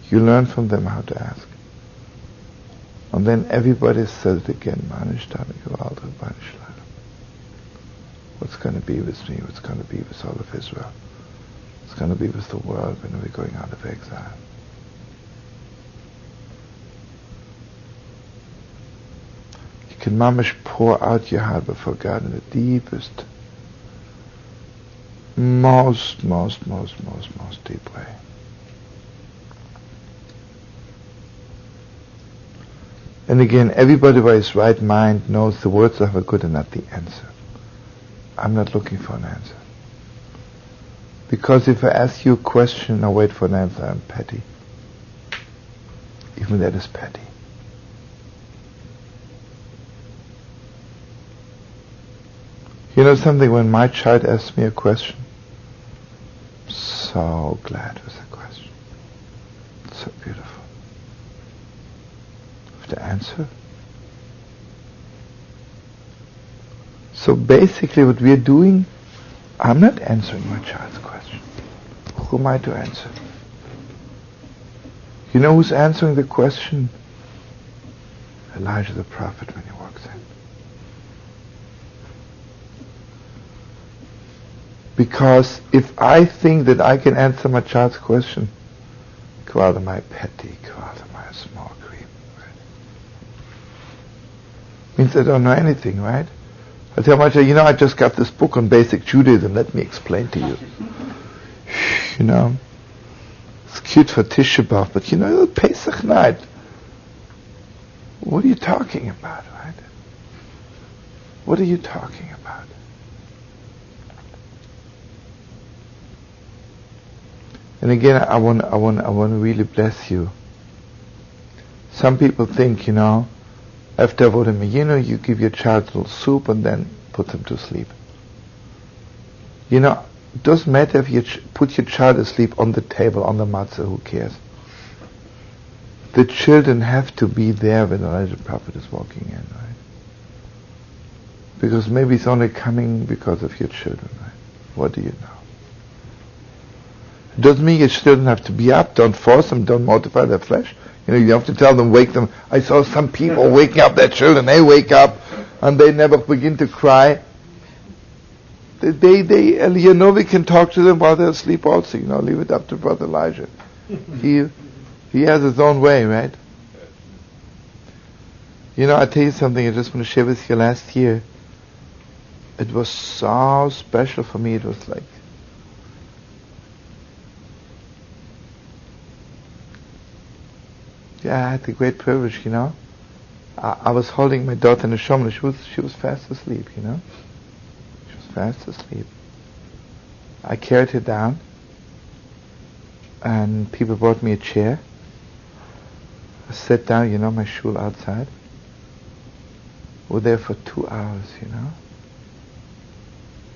you learn from them how to ask. And then everybody says it again, what's going to be with me? What's going to be with all of Israel? What's going to be with the world when we're going out of exile? You can mamish pour out your heart before God in the deepest, most deep way. And again, everybody by his right mind knows the words of a good and not the answer. I'm not looking for an answer. Because if I ask you a question and I wait for an answer, I'm petty. Even that is petty. You know something, when my child asks me a question, I'm so glad with the question. It's so beautiful. With the answer. So basically what we're doing, I'm not answering my child's question. Who am I to answer? You know who's answering the question? Elijah the prophet when he walks in. Because if I think that I can answer my child's question, Kvada my petty, Kvada my small cream, right? Means I don't know anything, right? I tell my child, I just got this book on basic Judaism, let me explain to you. It's cute for Tisha B'Av, but Pesach night, what are you talking about, right? What are you talking about? And again, I want to really bless you. Some people think, after Avodah Meyino, you give your child a little soup and then put them to sleep. It doesn't matter if you put your child to sleep on the table, on the matzah, who cares? The children have to be there when the Elijah prophet is walking in, right? Because maybe it's only coming because of your children, right? What do you know? It doesn't mean your children have to be up. Don't force them. Don't mortify their flesh. You have to tell them, wake them. I saw some people waking up their children. They wake up and they never begin to cry. We can talk to them while they're asleep also. Leave it up to Brother Elijah. He has his own way, right? I tell you something. I just want to share with you. Last year, it was so special for me. It was like, I had the great privilege, I was holding my daughter in the shomra. She was fast asleep, She was fast asleep. I carried her down, and people brought me a chair. I sat down, my shul outside. We're there for 2 hours,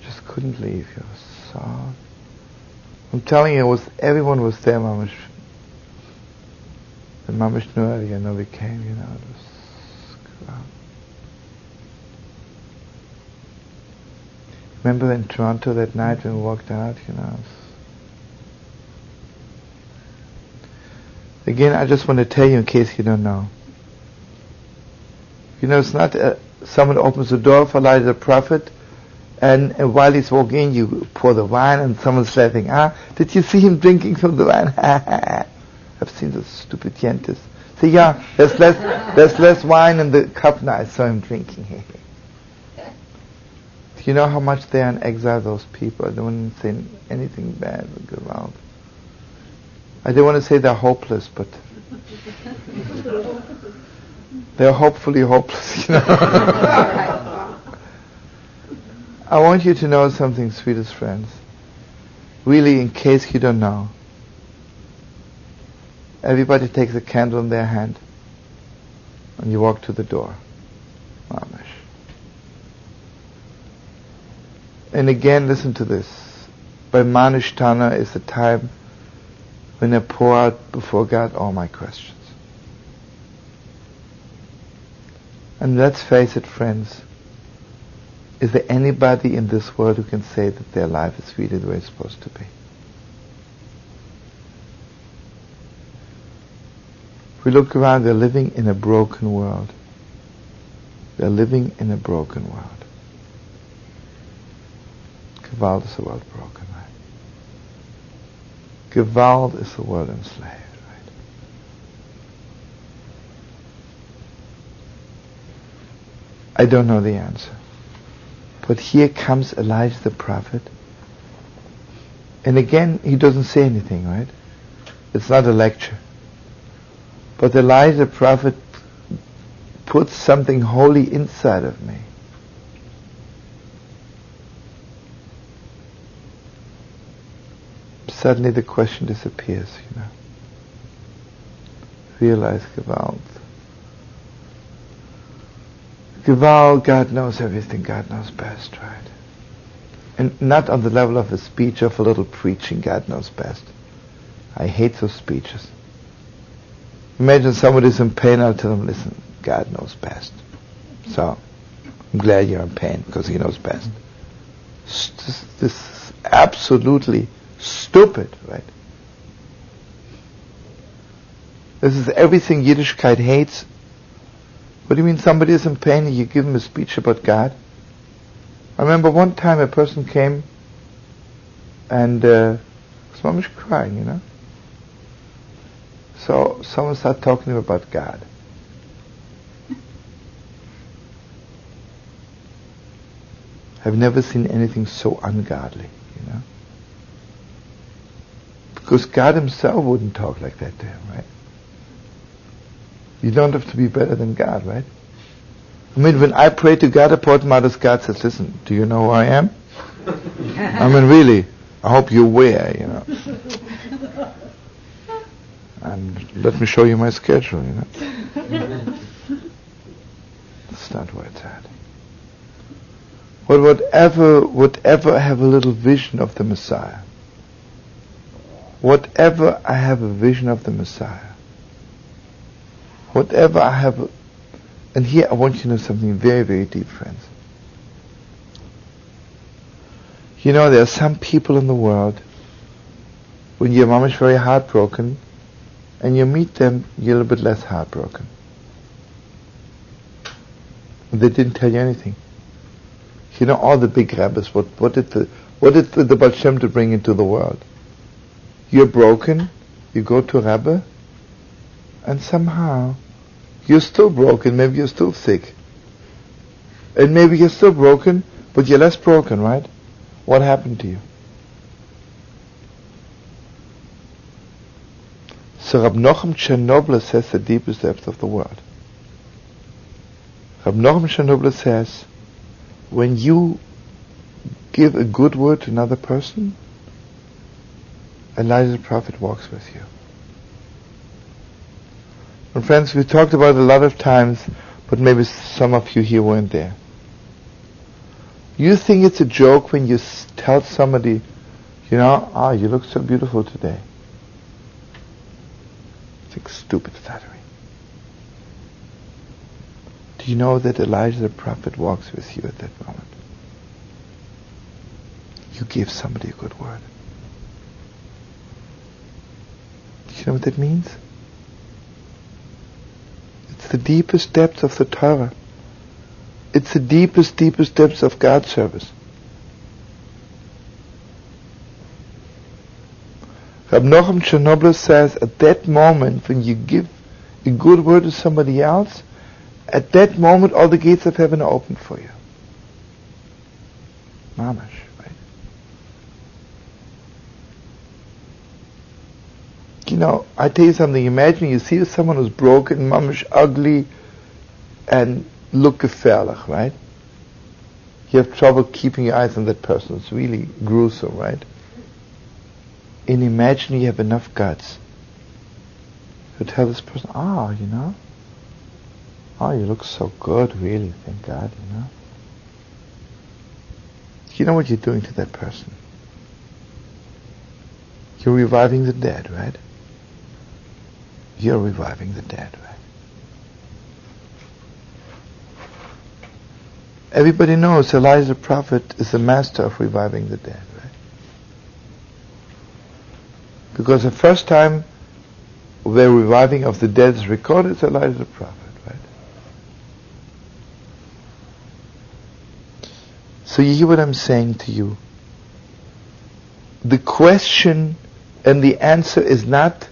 Just couldn't leave. It was so... I'm telling you, everyone was there, Mamash. And Mamash knew we came, it was... Remember in Toronto that night when we walked out, Again, I just want to tell you in case you don't know. It's not someone opens the door for Elijah the prophet, and while he's walking in, you pour the wine, and someone's laughing. Did you see him drinking from the wine? I've seen those stupid yentas. Say, there's less wine in the cup now. I saw him drinking. Do you know how much they are in exile, those people? I don't want to say anything bad or gewalt. I don't want to say they're hopeless, but they're hopefully hopeless, I want you to know something, sweetest friends. Really, in case you don't know. Everybody takes a candle in their hand and you walk to the door. Mamash. And again, listen to this. By Manishtana is the time when I pour out before God all my questions. And let's face it, friends, is there anybody in this world who can say that their life is really the way it's supposed to be? If we look around, they're living in a broken world. They're living in a broken world. Gewalt is a world broken, right? Gewalt is a world enslaved, right? I don't know the answer. But here comes Elijah the prophet. And again, he doesn't say anything, right? It's not a lecture. But Elijah the prophet puts something holy inside of me. Suddenly the question disappears, Realize Gewalt. Gewalt, God knows everything, God knows best, right? And not on the level of a speech, of a little preaching, God knows best. I hate those speeches. Imagine somebody's in pain, I'll tell them, listen, God knows best. So, I'm glad you're in pain, because He knows best. This is absolutely stupid, right? This is everything Yiddishkeit hates. What do you mean somebody is in pain and you give him a speech about God? I remember one time a person came And his mom is crying, you know. So someone started talking to him about God. I've never seen anything so ungodly, you know. Because God himself wouldn't talk like that to him, right? You don't have to be better than God, right? I mean, when I pray to God, apart from others, God says, listen, do you know who I am? I mean, really, I hope you're aware, you know. And let me show you my schedule, you know. That's not where it's at. But whatever I have a little vision of the Messiah, whatever I have a vision of the Messiah, whatever I have, and here I want you to know something very, very deep, friends. You know, there are some people in the world, when your mom is very heartbroken, and you meet them, you're a little bit less heartbroken. They didn't tell you anything. You know, all the big rabbis, what did the Baal Shem Tov bring into the world? You're broken, you go to a rabbi, and somehow you're still broken, maybe you're still sick. And maybe you're still broken, but you're less broken, right? What happened to you? So Rab Nochem Chernobyl says the deepest depth of the world. Rab Nochem Chernobyl says, when you give a good word to another person, Elijah the prophet walks with you. And friends, we talked about it a lot of times, but maybe some of you here weren't there. You think it's a joke when you tell somebody, you know, you look so beautiful today. It's like stupid flattery. Do you know that Elijah the prophet walks with you at that moment? You give somebody a good word. Do you know what that means? It's the deepest depths of the Torah. It's the deepest depths of God's service. Rab Nochem Chernobyl says, at that moment when you give a good word to somebody else, at that moment all the gates of heaven are open for you. Mamash, right? You know, I tell you something, imagine you see someone who's broken, mamash, ugly, and look gefährlich, right? You have trouble keeping your eyes on that person. It's really gruesome, right? And imagine you have enough guts to tell this person, you know, you look so good, really, thank God, you know. You know what you're doing to that person? You're reviving the dead, right? You're reviving the dead, right? Everybody knows Elijah the prophet is the master of reviving the dead, right? Because the first time the reviving of the dead is recorded is Elijah the prophet, right? So you hear what I'm saying to you? The question and the answer is not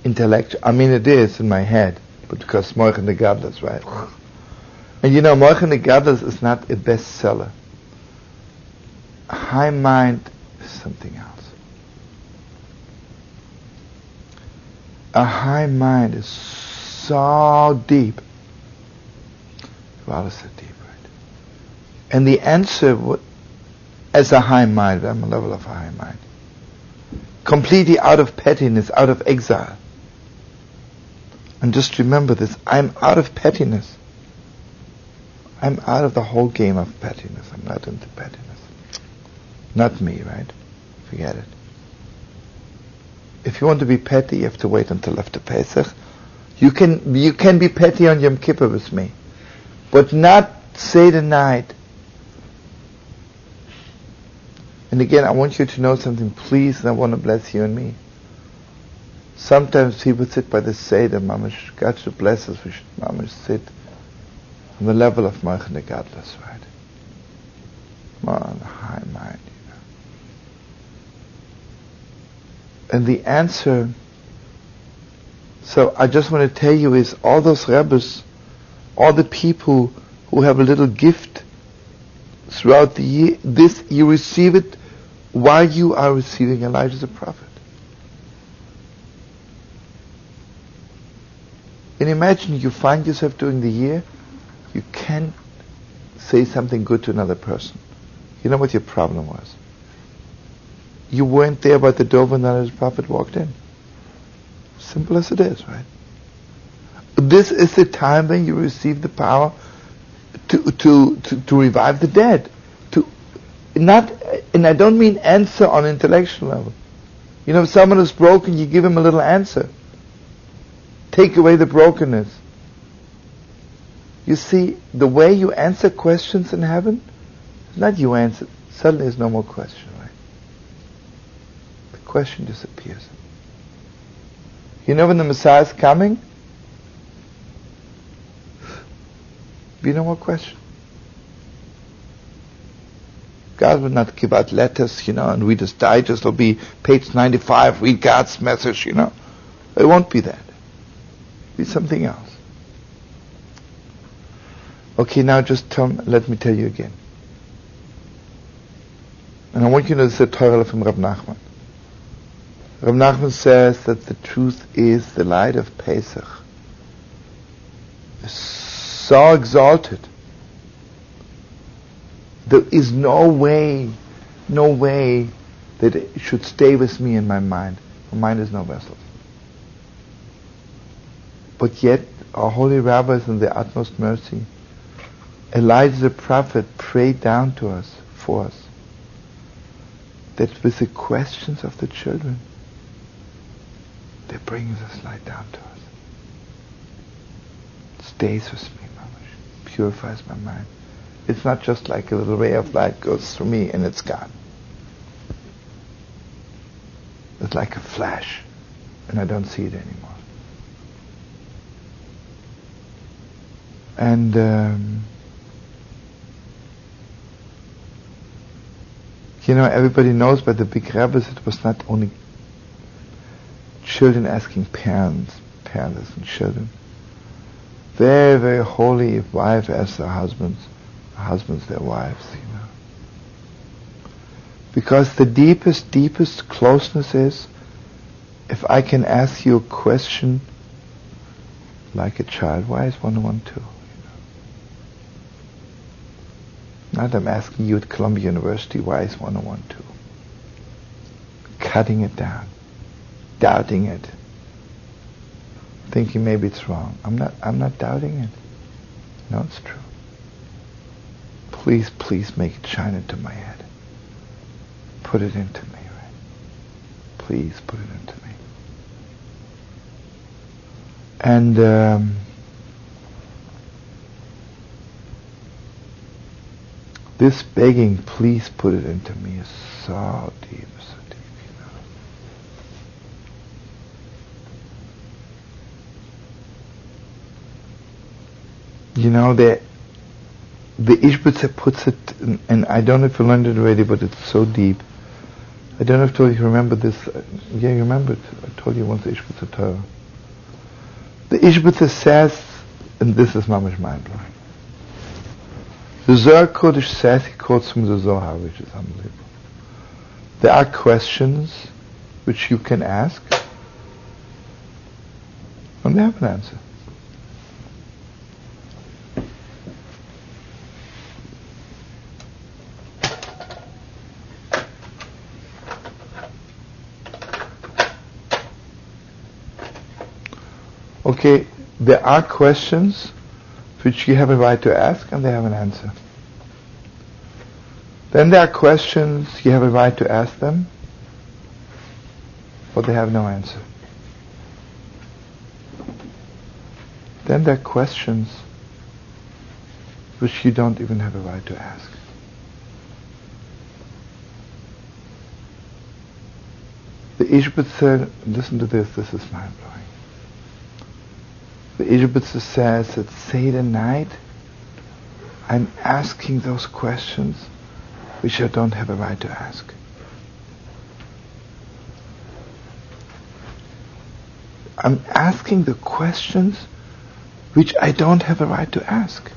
intellectual. I mean, it is in my head, but because Moich the Gadlus, right? And you know, Moich the Gadlus is not a bestseller. A high mind is something else. A high mind is so deep. Well, it's so deep, right? And the answer as a high mind, I'm a level of a high mind. Completely out of pettiness, out of exile. And just remember this, I'm out of pettiness. I'm out of the whole game of pettiness. I'm not into pettiness. Not me, right? Forget it. If you want to be petty, you have to wait until after Pesach. You can be petty on Yom Kippur with me, but not say the night. And again, I want you to know something, please, and I want to bless you and me. Sometimes people sit by the Seder, Mamash, God should bless us, we should, Mamash, sit on the level of Moich the Gadlus, right? Come on, high mind, you know. And the answer, so I just want to tell you, is all those rabbis, all the people who have a little gift throughout the year, this, you receive it while you are receiving Elijah as a prophet. And imagine you find yourself during the year, you can't say something good to another person. You know what your problem was? You weren't there by the door when Elijah the prophet walked in. Simple as it is, right? This is the time when you receive the power to revive the dead. And I don't mean answer on an intellectual level. You know, if someone is broken, you give him a little answer. Take away the brokenness. You see, the way you answer questions in heaven, not you answer, suddenly there's no more question, right? The question disappears. You know when the Messiah is coming? Be no more question. God will not give out letters, and read His digest. It'll be page 95, read God's message, It won't be that. It'll be something else. Okay, now just let me tell you again. And I want you to know this is a Torah from Reb Nachman. Reb Nachman says that the truth is the light of Pesach is so exalted. There is no way that it should stay with me in my mind. My mind is no vessel. But yet, our holy rabbis in their utmost mercy, Elijah the prophet prayed down to us, for us, that with the questions of the children, they bring this light down to us. It stays with me, mamash, purifies my mind. It's not just like a little ray of light goes through me and it's gone. It's like a flash, and I don't see it anymore. And everybody knows by the big rabbis it was not only children asking parents and children. Very, very holy wife asks their husbands their wives, Because the deepest closeness is, if I can ask you a question like a child, why is 112? Not I'm asking you at Columbia University, why is 112? Cutting it down, doubting it, thinking maybe it's wrong. I'm not doubting it. No, it's true. Please make it shine into my head. Put it into me, right? Please put it into me. And this begging, please put it into me, is so deep, the Ishbitzer puts it, and I don't know if you learned it already, but it's so deep. I don't know if you remember this. Yeah, you remember it. I told you once the Ishbitzer Torah. The Ishbitzer says, and this is mamish mind-blowing. The Zohar Kodesh says, he quotes from the Zohar, which is unbelievable. There are questions which you can ask, and they have an answer. Okay, there are questions which you have a right to ask, and they have an answer. Then there are questions you have a right to ask them, but they have no answer. Then there are questions which you don't even have a right to ask. The Ishbitzer, listen to this is mind-blowing. The Ishbitzer says that Seder night, I'm asking those questions which I don't have a right to ask. I'm asking the questions which I don't have a right to ask.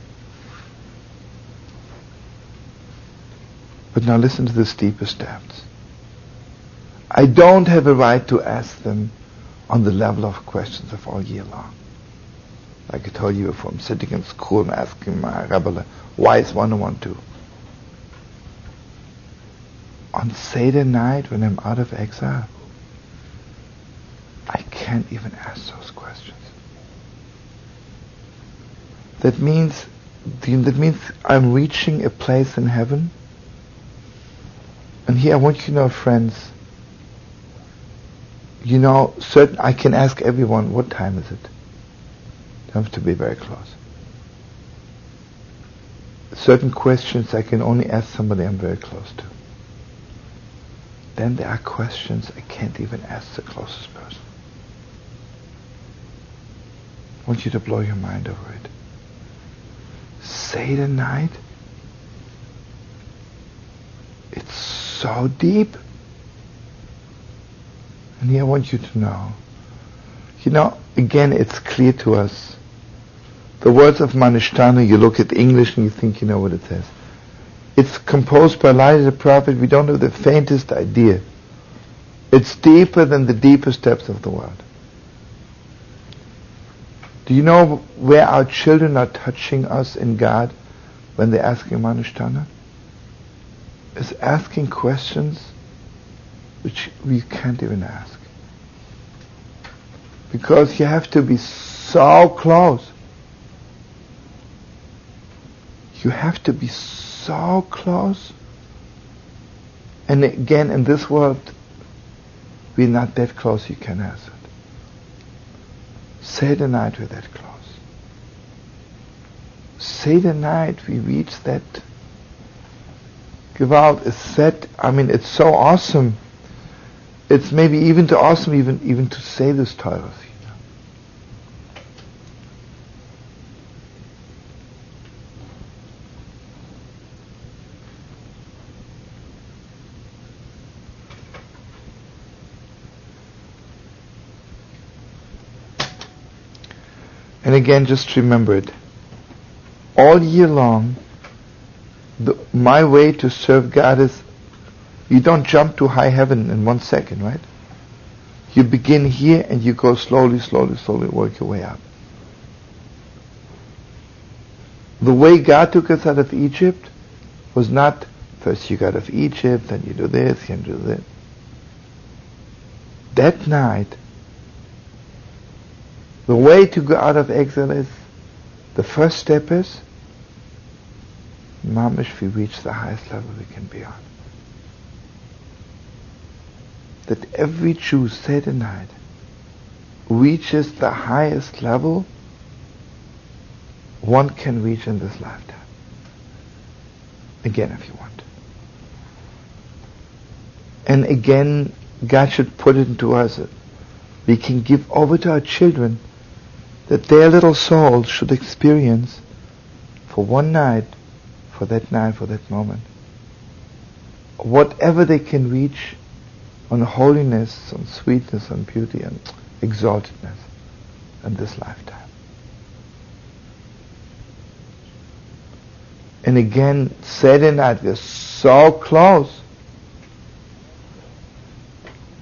But now listen to this deeper steps. I don't have a right to ask them on the level of questions of all year long. Like I told you before, I'm sitting in school and asking my rabbi, why is 1 and 1 2? On Seder night, when I'm out of exile, I can't even ask those questions. That means I'm reaching a place in heaven. And here I want you to know, friends, I can ask everyone, what time is it? Don't have to be very close. Certain questions I can only ask somebody I'm very close to. Then there are questions I can't even ask the closest person. I want you to blow your mind over it. Seder night, it's so deep. And here I want you to know, again, it's clear to us. The words of Manishtana, you look at English and you think you know what it says. It's composed by Elijah the prophet. We don't have the faintest idea. It's deeper than the deepest depths of the world. Do you know where our children are touching us in God when they're asking Manishtana? It's asking questions which we can't even ask. Because you have to be so close. You have to be so close. And again, in this world, we're not that close you can ask it. Seder night we're that close. Seder night we reach that Gewalt is set. It's so awesome. It's maybe even too awesome even to say this Torah. And again, just remember it. All year long, my way to serve God is, you don't jump to high heaven in 1 second, right? You begin here and you go slowly work your way up. The way God took us out of Egypt was not first you got out of Egypt, then you do this, you do that. That night, the way to go out of exile is, the first step is, mamish, we reach the highest level we can be on. That every Jew, Seder night, reaches the highest level one can reach in this lifetime. Again, if you want. And again, God should put it into us. We can give over to our children that their little souls should experience for one night, for that moment, whatever they can reach on holiness, on sweetness, on beauty, and exaltedness in this lifetime. And again, Seder night, we're so close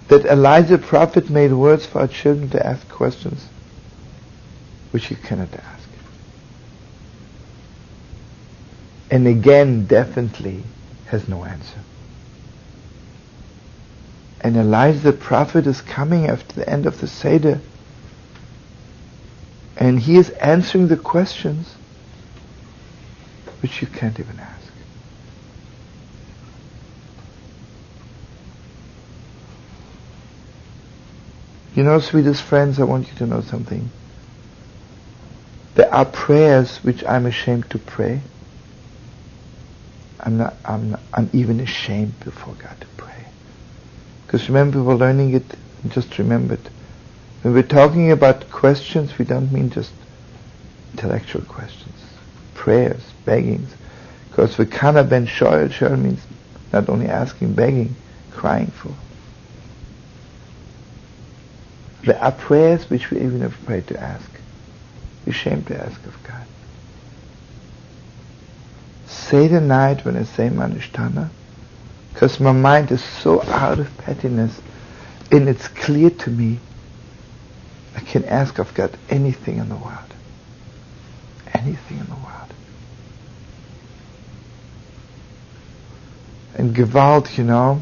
that Elijah the prophet made words for our children to ask questions which you cannot ask. And again, definitely has no answer. And Elijah the prophet is coming after the end of the Seder, and he is answering the questions which you can't even ask. Sweetest friends, I want you to know something. There are prayers which I'm ashamed to pray. I'm even ashamed before God to pray. Because remember, we're learning it, and just remember it. When we're talking about questions, we don't mean just intellectual questions. Prayers, beggings. Because v'kana ben shoel means not only asking, begging, crying for. There are prayers which we even have afraid to ask. We're ashamed to ask of God. Say the night when I say Manishtana, because my mind is so out of pettiness, and it's clear to me, I can ask of God anything in the world. Anything in the world. And Gewalt, you know,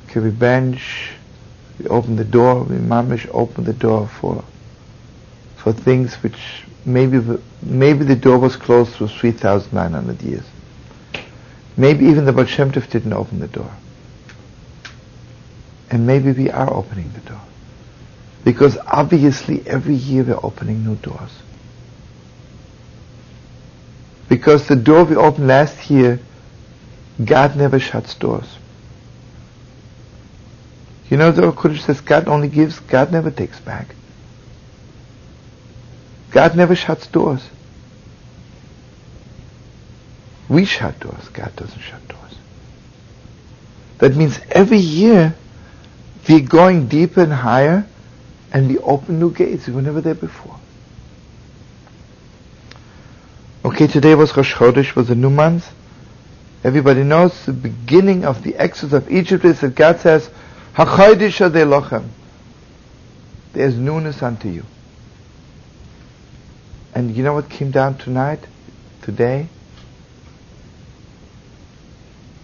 okay, we bench, we open the door, we mamish open the door for things which maybe the door was closed for 3,900 years. Maybe even the Baal Shem Tov didn't open the door. And maybe we are opening the door. Because obviously every year we're opening new doors. Because the door we opened last year, God never shuts doors. You know, the Kodesh says God only gives, God never takes back. God never shuts doors. We shut doors, God doesn't shut doors. That means every year we're going deeper and higher, and we open new gates. We were never there before. Okay, today was Rosh Chodesh, was a new month. Everybody knows the beginning of the exodus of Egypt is that God says, HaChodesh Adei Lochem. There's newness unto you. And you know what came down tonight? Today?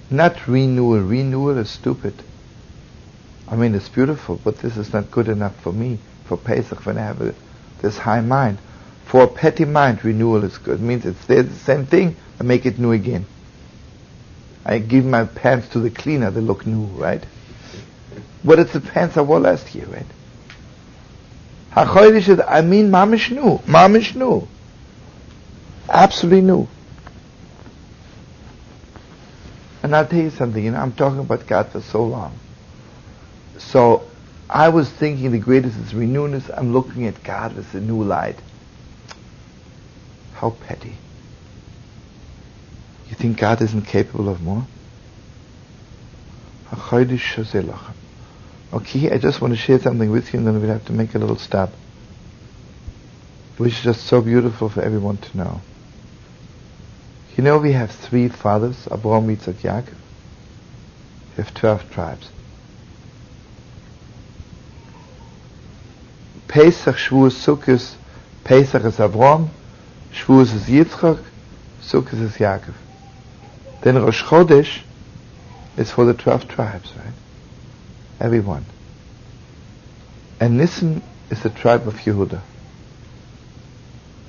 Not renewal. Renewal is stupid. I mean, it's beautiful, but this is not good enough for me, for Pesach, when I have this high mind. For a petty mind, renewal is good. It means it's there, the same thing, I make it new again. I give my pants to the cleaner, they look new, right? But it's the pants I wore last year, right? HaChodesh is, I mean, mamish new. Mamish new. Absolutely new. And I'll tell you something, you know, I'm talking about God for so long. So, I was thinking the greatest is renewness. I'm looking at God with a new light. How petty. You think God isn't capable of more? Okay, I just want to share something with you, and then we'll have to make a little stop, which is just so beautiful for everyone to know. You know, we have 3 fathers, Abraham, Yitzchak, Yaakov. We have 12 tribes. Pesach, Shavuos, Sukkot. Pesach is Abraham, Shavuos is Yitzchak, Sukkot is Yaakov. Then Rosh Chodesh is for the 12 tribes, right? Everyone. And Nisan is the tribe of Yehuda.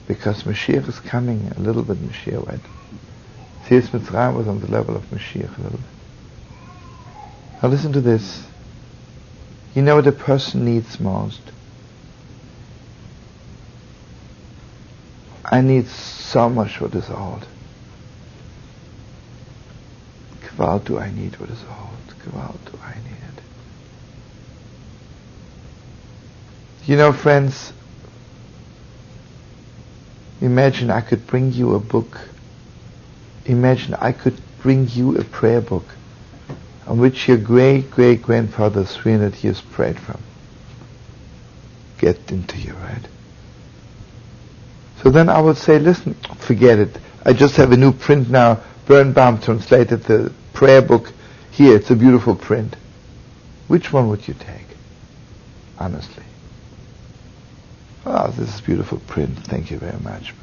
Because Mashiach is coming, a little bit Mashiach, right? Tzias Mitzrayim was on the level of Mashiach a little bit. Now listen to this. You know what a person needs most? I need so much what is old. Gewalt do I need what is old. Gewalt do I need it. You know, friends, imagine I could bring you a book. Imagine I could bring you a prayer book on which your great-great-grandfather 300 years prayed from. Get into you, right? So then I would say, listen, forget it. I just have a new print now. Birnbaum translated the prayer book. Here, it's a beautiful print. Which one would you take? Honestly. Oh, this is beautiful print. Thank you very much.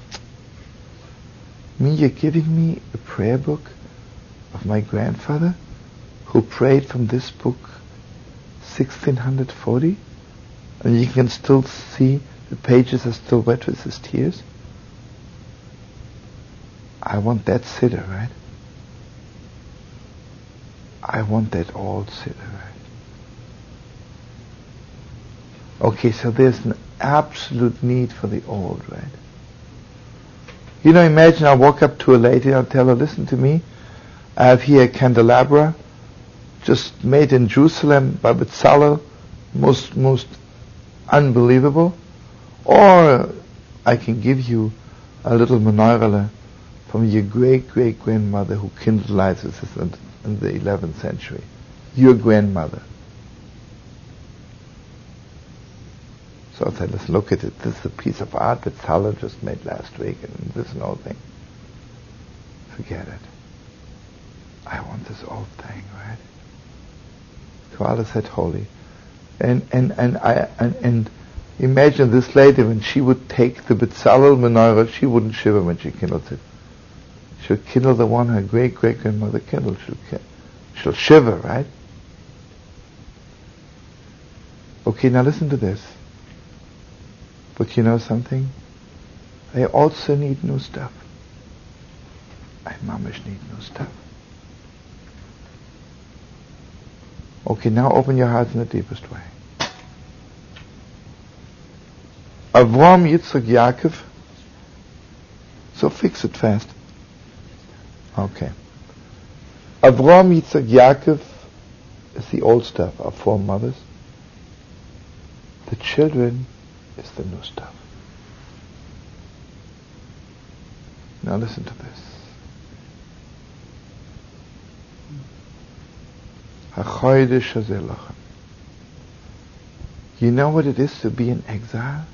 Me, you're giving me a prayer book of my grandfather who prayed from this book 1640? And you can still see the pages are still wet with his tears? I want that siddur, right? I want that old siddur, right? Okay, so there's an absolute need for the old, right? You know, imagine I walk up to a lady and I'll tell her, listen to me, I have here a candelabra, just made in Jerusalem by Bezalel, most unbelievable. Or I can give you a little menorah from your great-great-grandmother who kindled lights with this in the 11th century. Your grandmother. So I said, let's look at it. This is a piece of art that Salah just made last week, and this and all thing. Forget it. I want this old thing, right? So Allah said holy. And imagine this lady, when she would take the Betzalel menorah, she wouldn't shiver when she kindled it. She'll kindle the one her great-great-grandmother kindled. She'll shiver, right? Okay, now listen to this. But you know something? I also need new stuff. I mamish need new stuff. Okay, now open your hearts in the deepest way. Avram, Yitzchak, Yaakov. So fix it fast. Okay. Avram, Yitzchak, Yaakov is the old stuff, our foremothers. The children is the new stuff. Now listen to this. You know what it is to be in exile?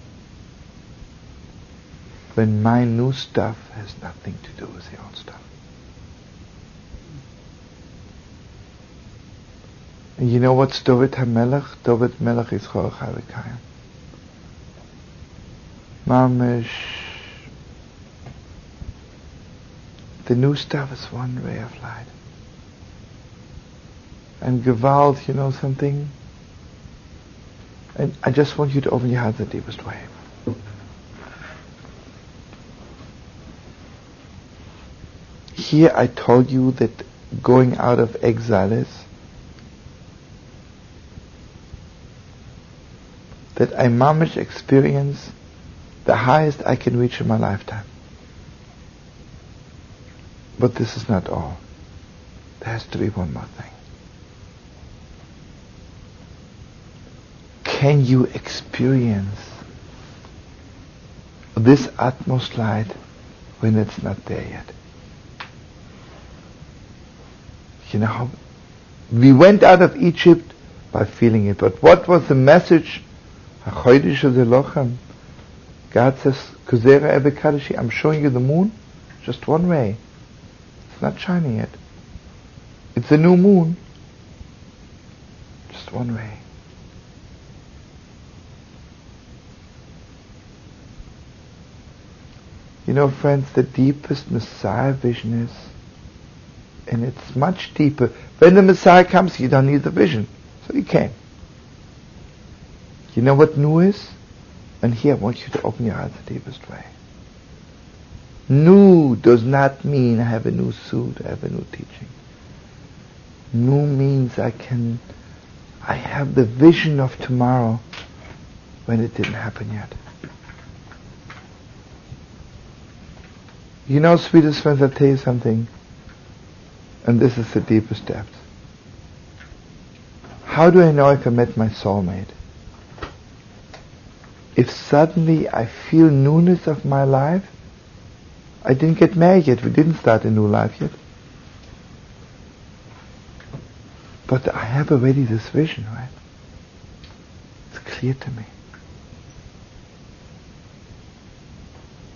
When my new stuff has nothing to do with the old stuff. And you know what's David HaMelech? David Melech is Chorach HaRekayim. Mamish. The new stuff is one ray of light. And Gewalt, you know something? And I just want you to open your heart the deepest way. Here I told you that going out of exile is that I mamish experience the highest I can reach in my lifetime. But this is not all. There has to be one more thing. Can you experience this utmost light when it's not there yet? You know how we went out of Egypt by feeling it, but what was the message? God says, I'm showing you the moon, just one ray. It's not shining yet. It's a new moon. Just one ray. You know, friends, the deepest Messiah vision is, and it's much deeper. When the Messiah comes, you don't need the vision. So he came. You know what new is? And here I want you to open your heart the deepest way. New does not mean I have a new suit, I have a new teaching. New means I have the vision of tomorrow when it didn't happen yet. You know, sweetest friends, I'll tell you something, and this is the deepest depth. How do I know if I met my soulmate? If suddenly I feel newness of my life, I didn't get married yet, we didn't start a new life yet. But I have already this vision, right? It's clear to me.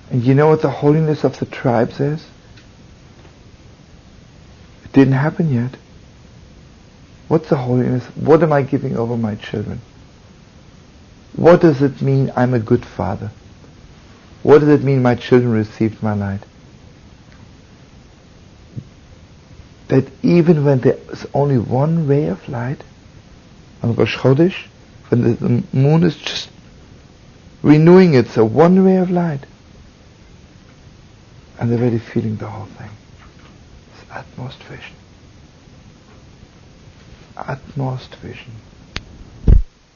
And you know what the holiness of the tribes is? It didn't happen yet. What's the holiness? What am I giving over my children? What does it mean I'm a good father? What does it mean my children received my light? That even when there is only one ray of light, on Rosh Chodesh, when the moon is just renewing it, so one ray of light, and they're already feeling the whole thing. It's utmost vision. Utmost vision.